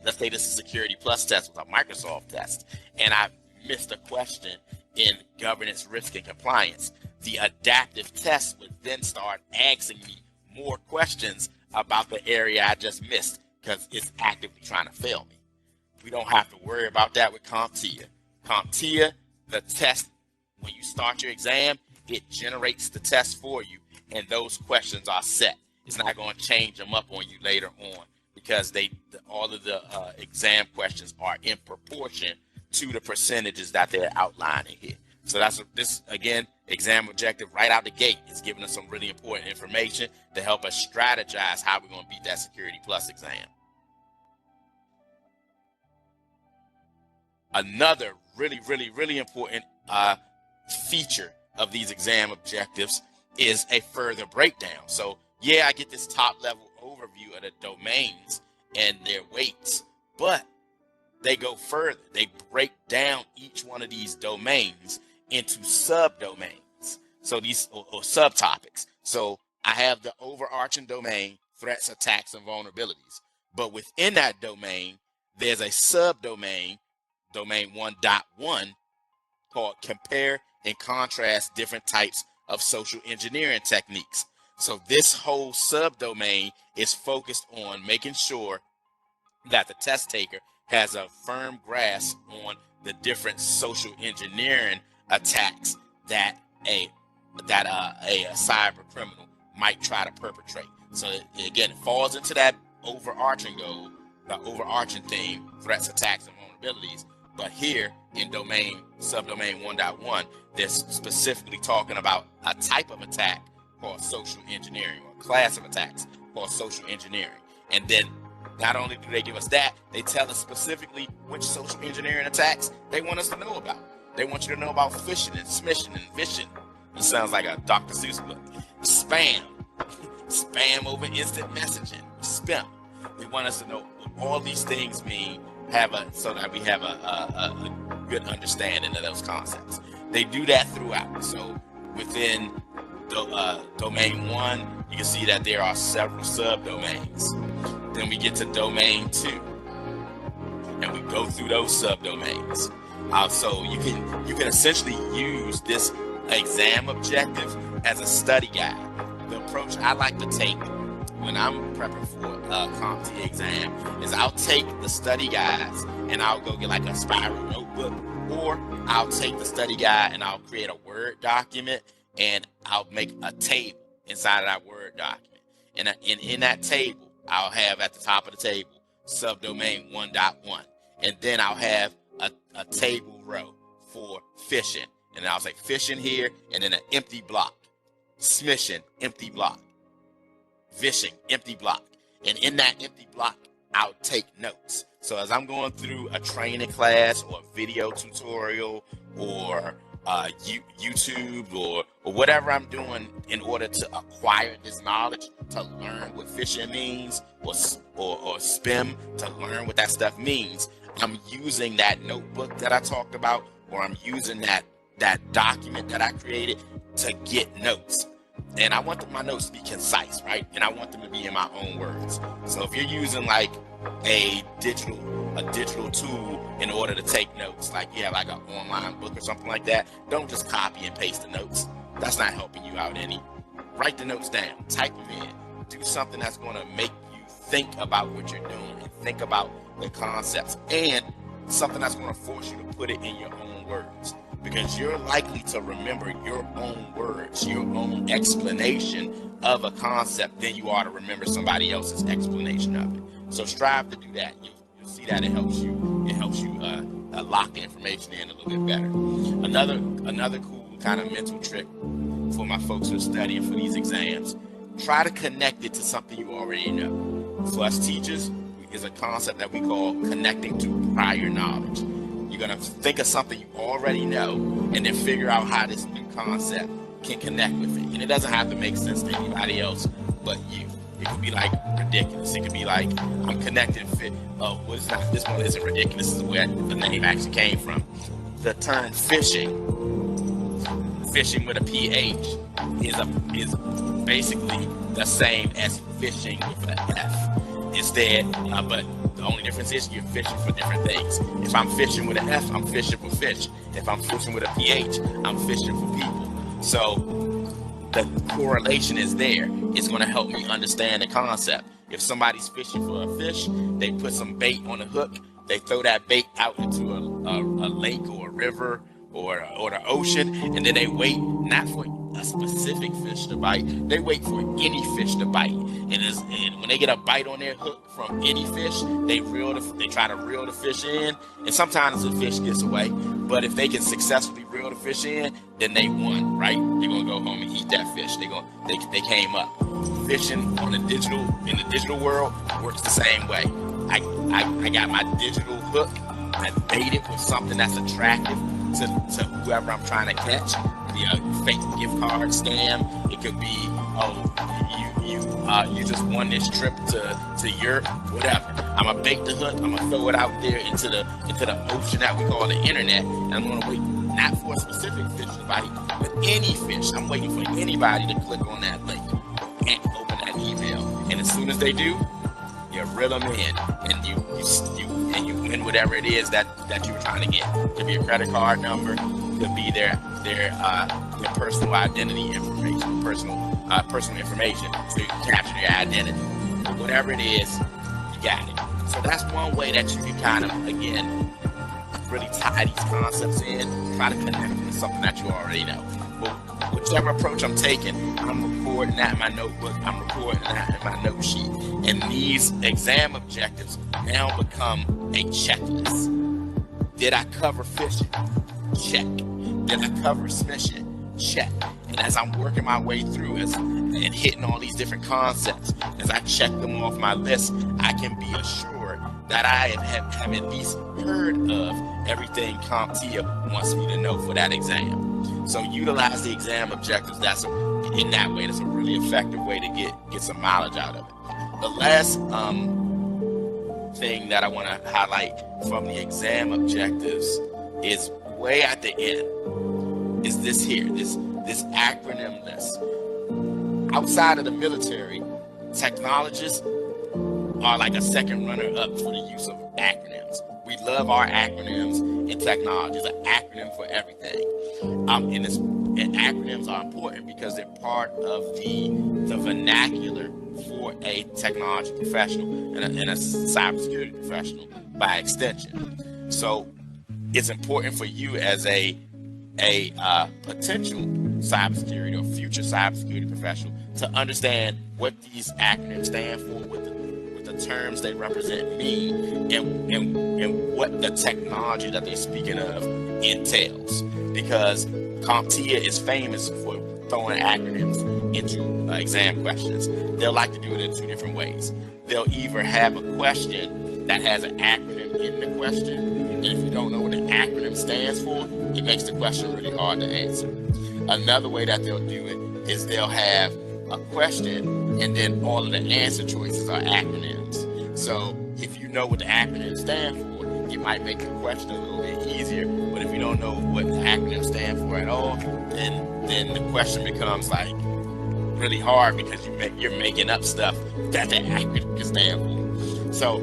let's say this is Security Plus test was a Microsoft test, and I missed a question in governance, risk, and compliance, the adaptive test would then start asking me more questions about the area I just missed, because it's actively trying to fail me. We don't have to worry about that with CompTIA. CompTIA, the test, when you start your exam, it generates the test for you, and those questions are set. It's not going to change them up on you later on, because all of the exam questions are in proportion to the percentages that they're outlining here. So this again, exam objective right out the gate is giving us some really important information to help us strategize how we're going to beat that Security Plus exam. Another really, really, really important feature of these exam objectives is a further breakdown. So yeah, I get this top level overview of the domains and their weights, but they go further. They break down each one of these domains into subdomains. So these or subtopics. So I have the overarching domain, threats, attacks, and vulnerabilities. But within that domain, there's a subdomain, domain 1.1, called compare and contrast different types of social engineering techniques. So this whole subdomain is focused on making sure that the test taker has a firm grasp on the different social engineering attacks that a cyber criminal might try to perpetrate. So again, it falls into that overarching goal, the overarching theme, threats, attacks, and vulnerabilities. But here in subdomain 1.1, they're specifically talking about a type of attack called social engineering, or a class of attacks called social engineering. And then not only do they give us that, they tell us specifically which social engineering attacks they want us to know about. They want you to know about phishing and smishing and vishing. It sounds like a Dr. Seuss book. Spam. Spam over instant messaging. Spam. They want us to know what all these things mean so that we have a good understanding of those concepts. They do that throughout. So within domain 1, you can see that there are several subdomains. Then we get to domain 2, and we go through those subdomains. So you can essentially use this exam objective as a study guide. The approach I like to take when I'm prepping for a CompTIA exam is I'll take the study guides and I'll go get like a spiral notebook, or I'll take the study guide and I'll create a Word document and I'll make a table inside of that Word document. And in that table, I'll have at the top of the table subdomain 1.1, and then I'll have a table row for fishing, and I'll say fishing here, and then an empty block, smishing, empty block, fishing, empty block. And in that empty block, I'll take notes. So as I'm going through a training class or a video tutorial or YouTube or whatever I'm doing in order to acquire this knowledge, to learn what fishing means, or SPIM, to learn what that stuff means, I'm using that notebook that I talked about, or I'm using that document that I created to get notes. And I want my notes to be concise, right? And I want them to be in my own words. So if you're using like a digital tool in order to take notes, like you have like an online book or something like that, don't just copy and paste the notes. That's not helping you out any. Write the notes down, type them in, do something that's going to make you think about what you're doing and think about the concepts, and something that's going to force you to put it in your own words, because you're likely to remember your own words, your own explanation of a concept than you are to remember somebody else's explanation of it. So strive to do that. You'll see that it helps you lock the information in a little bit better. Another cool kind of mental trick for my folks who are studying for these exams: try to connect it to something you already know. For us teachers, is a concept that we call connecting to prior knowledge. You're going to think of something you already know and then figure out how this new concept can connect with it. And it doesn't have to make sense to anybody else but you. It could be like ridiculous. It could be like, I'm connecting fit. Oh, this one isn't ridiculous. This is where the name actually came from. The term fishing with a PH is basically the same as fishing with an F. Instead, but the only difference is you're fishing for different things. If I'm fishing with an F, I'm fishing for fish. If I'm fishing with a PH, I'm fishing for people. So the correlation is there. It's going to help me understand the concept. If somebody's fishing for a fish, they put some bait on a hook, they throw that bait out into a lake or a river or the ocean, and then they wait not for a specific fish to bite, they wait for any fish to bite. And when they get a bite on their hook from any fish, they try to reel the fish in, and sometimes the fish gets away. But if they can successfully reel the fish in, then they won, right? They're gonna go home and eat that fish. They came up. Fishing in the digital world works the same way. I got my digital hook. I bait it with something that's attractive to whoever I'm trying to catch. The fake gift card scam. It could be, you just won this trip to Europe, whatever. I'm gonna bait the hook. I'm gonna throw it out there into the ocean that we call the internet, and I'm gonna wait not for a specific fish to bite, but any fish. I'm waiting for anybody to click on that link and open that email, and as soon as they do, you reel them in, and you win whatever it is that you were trying to get. It could be a credit card number, it could be their personal identity information, personal information to capture their identity. Whatever it is, you got it. So that's one way that you can kind of, again, really tie these concepts in, try to connect with something that you already know. But whichever approach I'm taking, I'm recording that in my notebook, I'm recording that in my note sheet. And these exam objectives now become a checklist. Did I cover fishing? Check. Did I cover smishing? Check. And as I'm working my way through and hitting all these different concepts, as I check them off my list, I can be assured that I have at least heard of everything CompTIA wants me to know for that exam. So utilize the exam objectives. In that way, that's a really effective way to get some mileage out of it. The last thing that I want to highlight from the exam objectives is way at the end is this here, this acronym list. Outside of the military, technologists are like a second runner up for the use of acronyms. We love our acronyms in technology. It's an acronym for everything. And acronyms are important because they're part of the vernacular for a technology professional and a cybersecurity professional by extension. So it's important for you as a potential cybersecurity or future cybersecurity professional to understand what these acronyms stand for, what the terms they represent mean, and what the technology that they're speaking of entails. Because CompTIA is famous for throwing acronyms into exam questions. They'll like to do it in two different ways. They'll either have a question that has an acronym in the question, and if you don't know what an acronym stands for, it makes the question really hard to answer. Another way that they'll do it is they'll have a question and then all of the answer choices are acronyms. So if you know what the acronyms stand for, it might make the question a little bit easier. But if you don't know what the acronyms stand for at all, then the question becomes like really hard because you're making up stuff that the acronym can stand for. So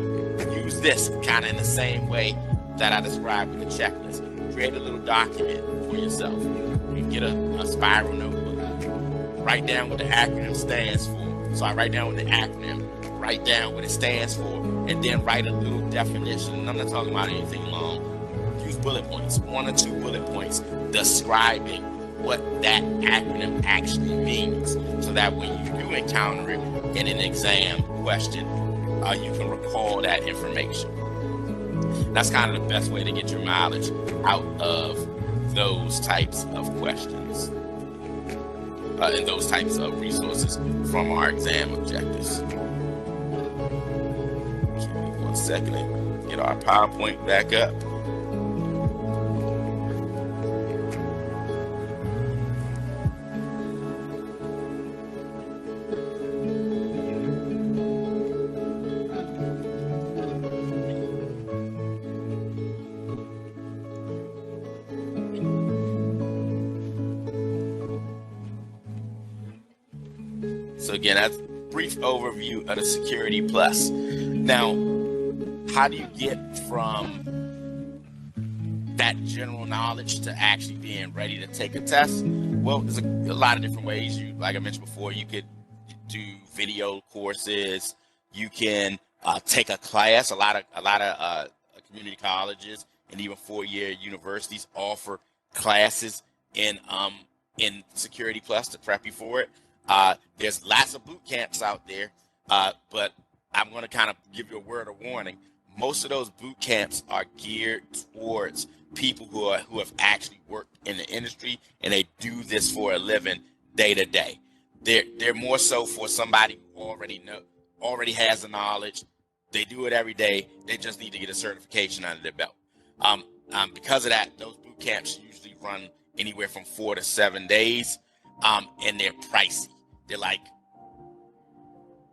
use this kind of in the same way that I described with the checklist. Create a little document for yourself. You get a spiral notebook. Write down what the acronym stands for. So I write down what the acronym, write down what it stands for, and then write a little definition. And I'm not talking about anything long. Use bullet points, 1 or 2 bullet points describing what that acronym actually means, so that when you do encounter it in an exam question, you can recall that information. That's kind of the best way to get your mileage out of those types of questions and those types of resources from our exam objectives. Give me 1 second and get our PowerPoint back up. So again, that's a brief overview of the Security Plus. Now, how do you get from that general knowledge to actually being ready to take a test? Well, there's a lot of different ways. Like I mentioned before, you could do video courses. You can take a class. A lot of community colleges and even 4-year universities offer classes in Security Plus to prep you for it. There's lots of boot camps out there, but I'm going to kind of give you a word of warning. Most of those boot camps are geared towards people who have actually worked in the industry and they do this for a living day to day. They're more so for somebody who already has the knowledge. They do it every day. They just need to get a certification under their belt. Because of that, those boot camps usually run anywhere from 4 to 7 days, and they're pricey. They're like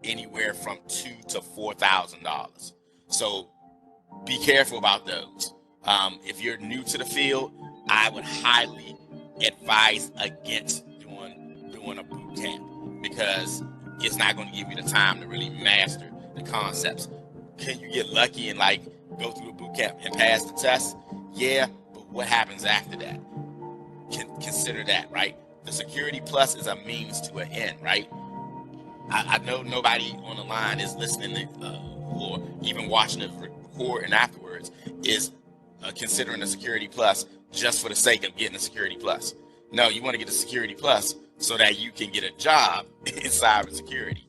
anywhere from $2,000 to $4,000. So be careful about those. If you're new to the field, I would highly advise against doing a boot camp, because it's not going to give you the time to really master the concepts. Can you get lucky and like go through a boot camp and pass the test? Yeah, but what happens after that? Consider that, right? The Security Plus is a means to an end, right? I know nobody on the line is listening or even watching it record and afterwards is considering the Security Plus just for the sake of getting the Security Plus. No, you want to get the Security Plus so that you can get a job in cybersecurity.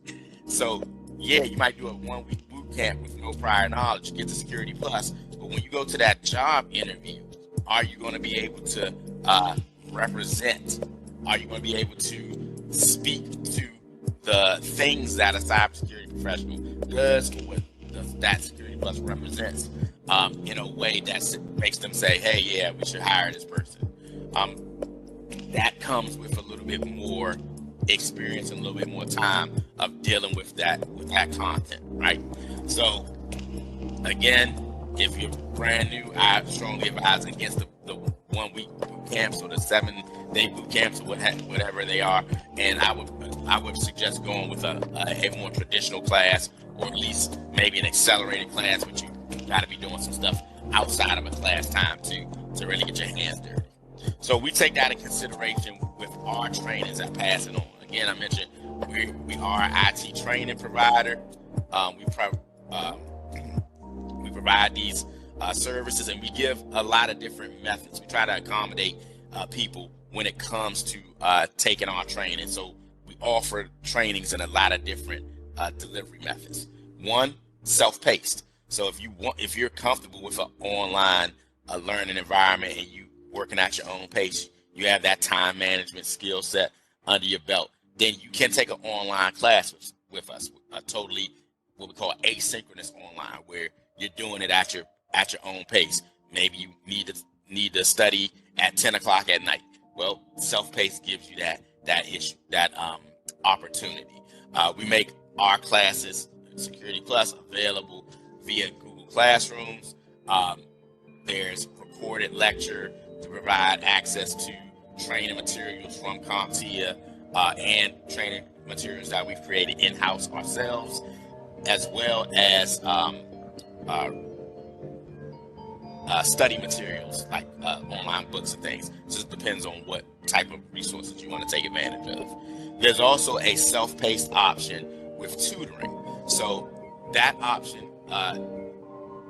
So yeah, you might do a 1-week boot camp with no prior knowledge, get the Security Plus, but when you go to that job interview, are you going to be able to represent? Are you going to be able to speak to the things that a cybersecurity professional does, or what that Security Plus represents, in a way that makes them say, hey, yeah, we should hire this person? That comes with a little bit more experience and a little bit more time of dealing with that content, right? So Again, if you're brand new, I strongly advise against the 1 week boot camps or the 7-day boot camps or whatever they are. And I would suggest going with a more traditional class, or at least maybe an accelerated class, but you got to be doing some stuff outside of a class time to really get your hands dirty. So we take that in consideration with our trainings and pass it on. Again, I mentioned we are an IT training provider. We provide these services, and we give a lot of different methods. We try to accommodate people when it comes to taking our training. So we offer trainings in a lot of different delivery methods. One, self-paced. So if you're comfortable with an online learning environment and you working at your own pace, you have that time management skill set under your belt, then you can take an online class with us, totally what we call asynchronous online, where you're doing it at your own pace. Maybe you need to study at 10 o'clock at night. Well, self-paced gives you that opportunity. We make our classes, Security Plus, available via Google Classrooms. There's recorded lecture to provide access to training materials from CompTIA and training materials that we've created in-house ourselves, as well as study materials like online books and things. It just depends on what type of resources you want to take advantage of. There's also a self-paced option with tutoring. So that option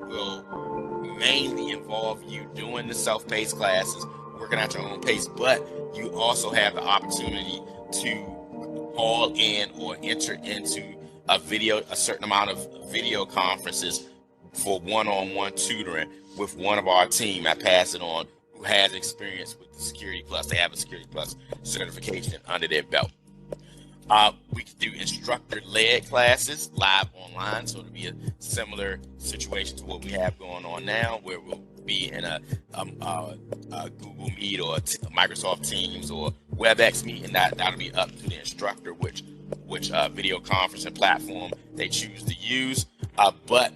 will mainly involve you doing the self-paced classes, working at your own pace, but you also have the opportunity to call in or enter into a certain amount of video conferences for one-on-one tutoring with one of our team at Pass It On, who has experience with the Security Plus. They have a Security Plus certification under their belt. We can do instructor-led classes live online, so it'll be a similar situation to what we have going on now, where we'll be in a Google Meet or Microsoft Teams or WebEx meet, and that'll be up to the instructor which video conferencing platform they choose to use. But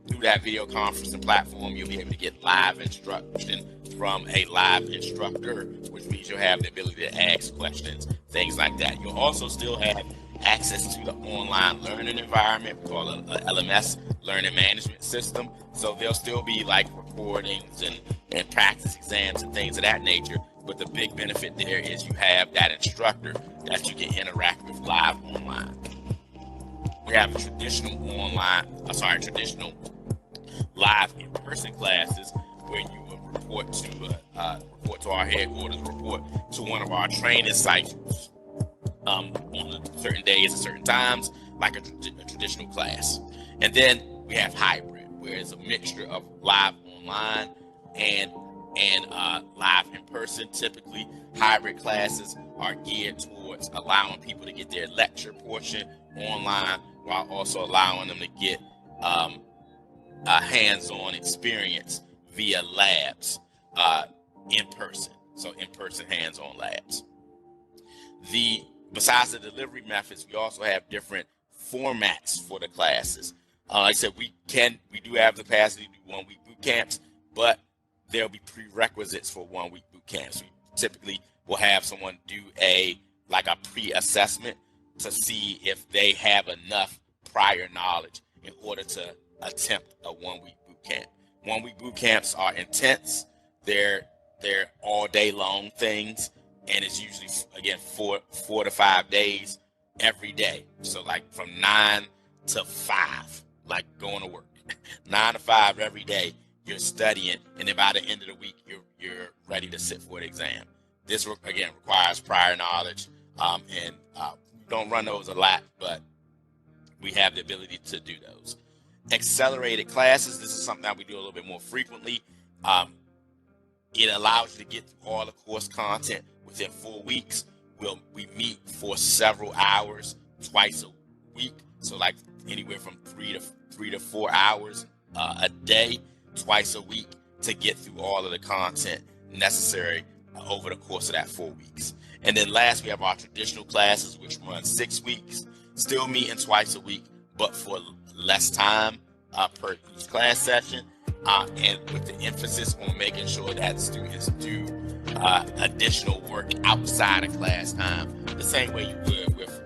through that video conferencing platform, you'll be able to get live instruction from a live instructor, which means you'll have the ability to ask questions, things like that. You'll also still have access to the online learning environment. We call it a LMS, learning management system. So there'll still be like recordings and practice exams and things of that nature. But the big benefit there is you have that instructor that you can interact with live online. We have traditional live in-person classes where you will report to our headquarters, report to one of our training sites on certain days and certain times, like a traditional class. And then we have hybrid, where it's a mixture of live online and live in person. Typically, hybrid classes are geared towards allowing people to get their lecture portion online while also allowing them to get a hands-on experience via labs in person. So in-person hands-on labs. Besides the delivery methods, we also have different formats for the classes. Like I said, we do have the capacity to do 1 week boot camps, but there'll be prerequisites for 1 week boot camps. We typically will have someone do a pre-assessment to see if they have enough prior knowledge in order to attempt a 1 week boot camp. 1 week boot camps are intense. They're all day long things, and it's usually, again, 4 to 5 days every day. So like from 9 to 5, like going to work. 9 to 5 every day, you're studying, and then by the end of the week, you're ready to sit for the exam. This, again, requires prior knowledge, and we don't run those a lot, but we have the ability to do those. Accelerated classes, this is something that we do a little bit more frequently. It allows you to get through all the course content within 4 weeks. We meet for several hours twice a week, so like anywhere from 3 to 4 hours a day, twice a week, to get through all of the content necessary over the course of that 4 weeks. And then last, we have our traditional classes, which run 6 weeks, still meeting twice a week, but for less time per each class session, and with the emphasis on making sure that students do additional work outside of class time, the same way you would with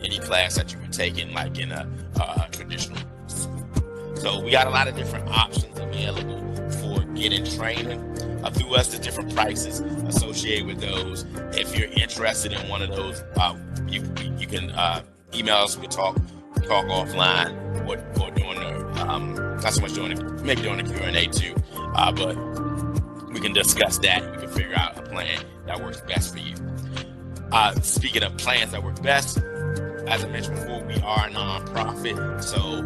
any class that you would take in like in a traditional school. So we got a lot of different options available for getting training through us. The different prices associated with those. If you're interested in one of those, you can email us. We can talk offline, or during the not so much during the, maybe during the Q&A too, but we can discuss that. We can figure out a plan that works best for you. Speaking of plans that work best, as I mentioned before, we are a nonprofit, so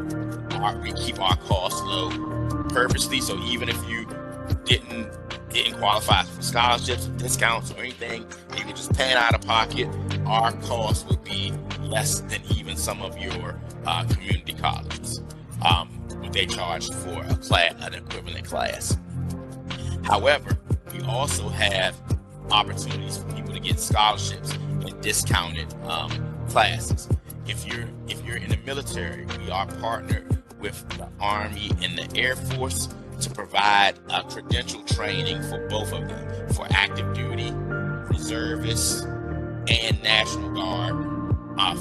we keep our costs low purposely. So even if you didn't qualify for scholarships, discounts, or anything, and you were just paying out of pocket, our costs would be less than even some of your community colleges, what they charge for a class, an equivalent class. However, we also have opportunities for people to get scholarships and discounted classes. If you're in the military, we are partnered with the Army and the Air Force to provide credential training for both of them, for active duty, reservists, and National Guard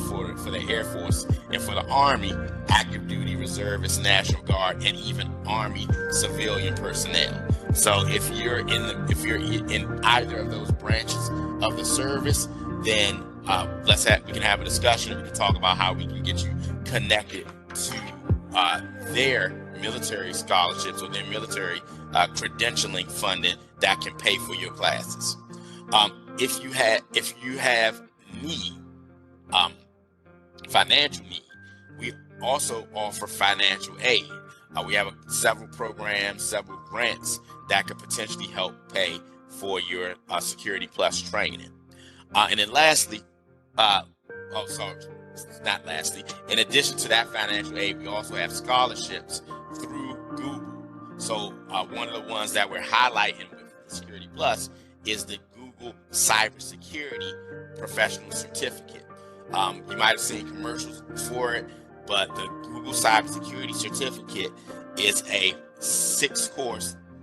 for the Air Force, and for the Army, active duty, reservists, National Guard, and even Army civilian personnel. So if you're in either of those branches of the service, then we can have a discussion. We can talk about how we can get you connected to their military scholarships or their military credentialing funding that can pay for your classes. If you have need, financial need, we also offer financial aid. We have several programs, several grants that could potentially help pay for your Security Plus training. And then lastly, in addition to that financial aid, we also have scholarships through Google. So one of the ones that we're highlighting with Security Plus is the Google Cybersecurity Professional Certificate. You might have seen commercials for it, but the Google Cybersecurity Certificate is a 6 or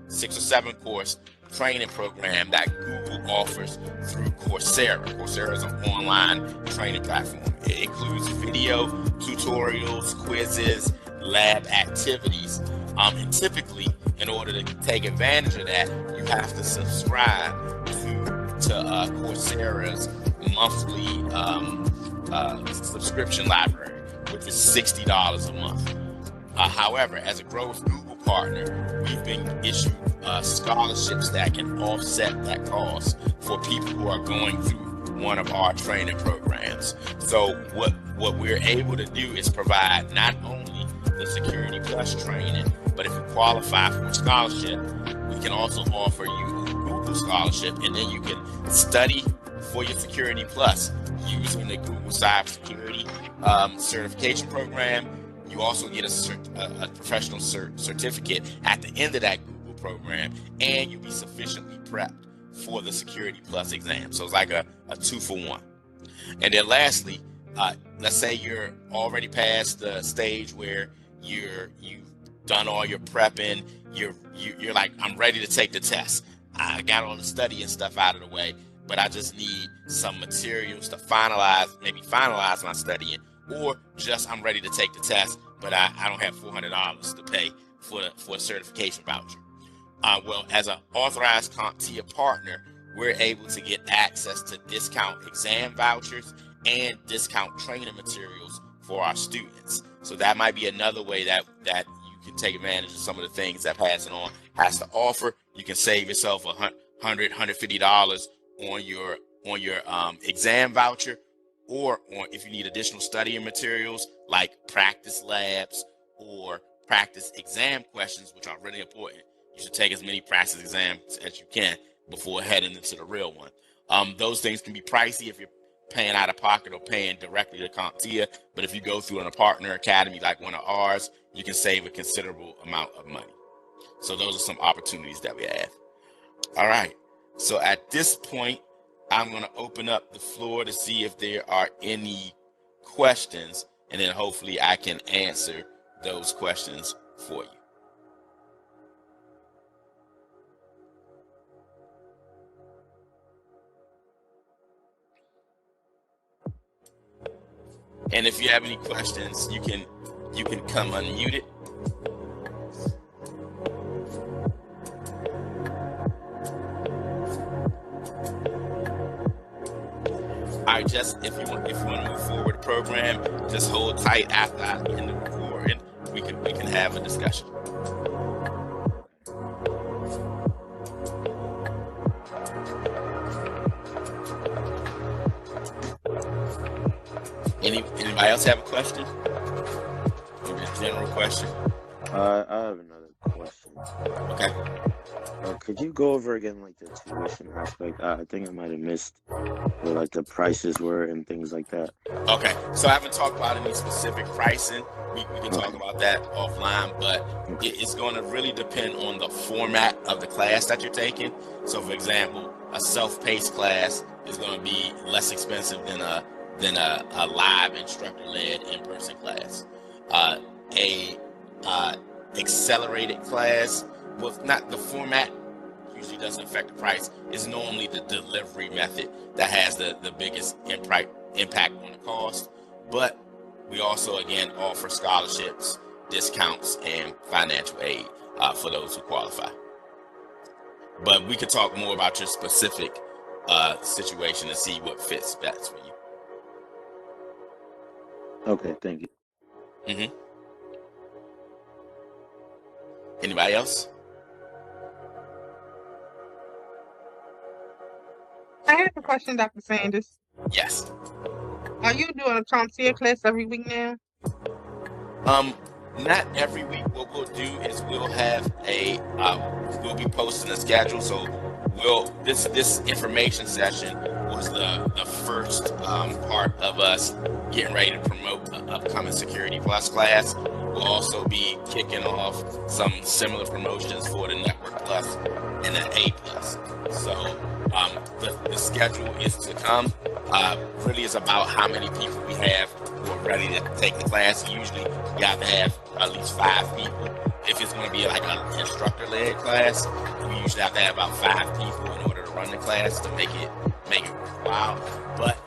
7 course training program that Google offers through Coursera. Coursera is an online training platform. It includes video tutorials, quizzes, lab activities. And typically, in order to take advantage of that, you have to subscribe to Coursera's monthly subscription library, which is $60 a month. However, as a Grow with Google partner, we've been issued scholarships that can offset that cost for people who are going through one of our training programs. So what we're able to do is provide not only the Security Plus training, but if you qualify for a scholarship, we can also offer you a Google scholarship, and then you can study for your Security Plus using the Google Cybersecurity certification program. You also get a professional certificate at the end of that Google program, and you'll be sufficiently prepped for the Security Plus exam. So it's like a 2-for-1. And then lastly, let's say you're already past the stage where you've done all your prepping. You're like, I'm ready to take the test. I got all the study and stuff out of the way, but I just need some materials to finalize my studying, or just I'm ready to take the test, but I don't have $400 to pay for a certification voucher. Well, as an authorized CompTIA partner, we're able to get access to discount exam vouchers and discount training materials for our students. So that might be another way that you can take advantage of some of the things that Passing On has to offer. You can save yourself $150 on your exam voucher, or if you need additional studying materials like practice labs or practice exam questions, which are really important. You should take as many practice exams as you can before heading into the real one. Those things can be pricey if you're paying out of pocket or paying directly to CompTIA, but if you go through a partner academy like one of ours, you can save a considerable amount of money. So those are some opportunities that we have. All right, so at this point, I'm going to open up the floor to see if there are any questions, and then hopefully I can answer those questions for you. And if you have any questions, you can come unmuted. All right, just if you want to move forward the program, just hold tight after I end the recording. We can have a discussion. Anybody else have a question? Maybe a general question? I have another question. Okay. Could you go over again like the tuition aspect? I think I might have missed where like the prices were and things like that. Okay. So I haven't talked about any specific pricing. We can talk about that offline, but it's going to really depend on the format of the class that you're taking. So for example, a self-paced class is going to be less expensive than a live instructor-led in-person class. A accelerated class, well, not the format usually doesn't affect the price. It's normally the delivery method that has the biggest impact on the cost. But we also, again, offer scholarships, discounts, and financial aid for those who qualify. But we could talk more about your specific situation and see what fits best for you. Okay, thank you. Mm-hmm. Anybody else? I have a question, Dr. Sanders. Yes. Are you doing a CompTIA class every week now? Not every week. What we'll do is we'll have we'll be posting a schedule. So this information session was the first part of us getting ready to promote the upcoming Security Plus class. We'll also be kicking off some similar promotions for the Network Plus and the A Plus. So the schedule is to come. Really is about how many people we have who are ready to take the class. Usually you have to have at least 5 people. If it's going to be like an instructor-led class, we usually have to have about 5 people in order to run the class to make it worthwhile. But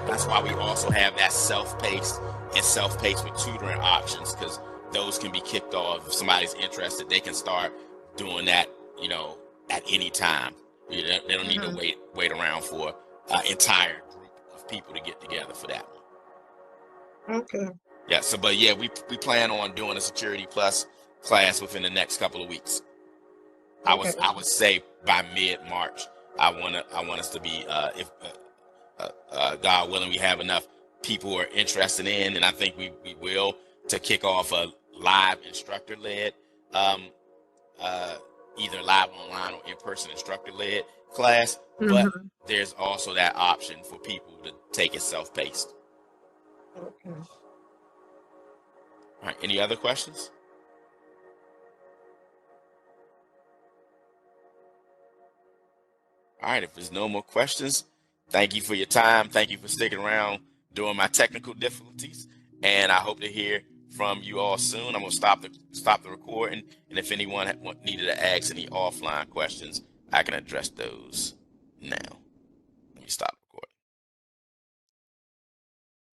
that's why we also have that self-paced and self-paced with tutoring options, because those can be kicked off. If somebody's interested, they can start doing that, at any time. They don't need to wait around for an entire group of people to get together for that one. Okay. Yeah. So, but yeah, we plan on doing a Security Plus class within the next couple of weeks. Okay. I would say by mid-March. I want us to be if God willing, we have enough people who are interested in, and I think we will, to kick off a live instructor-led, either live online or in-person instructor-led class. But there's also that option for people to take it self-paced. Okay. All right. Any other questions? All right. If there's no more questions, thank you for your time. Thank you for sticking around during my technical difficulties, and I hope to hear from you all soon. I'm gonna stop the recording, and if anyone needed to ask any offline questions, I can address those now. Let me stop.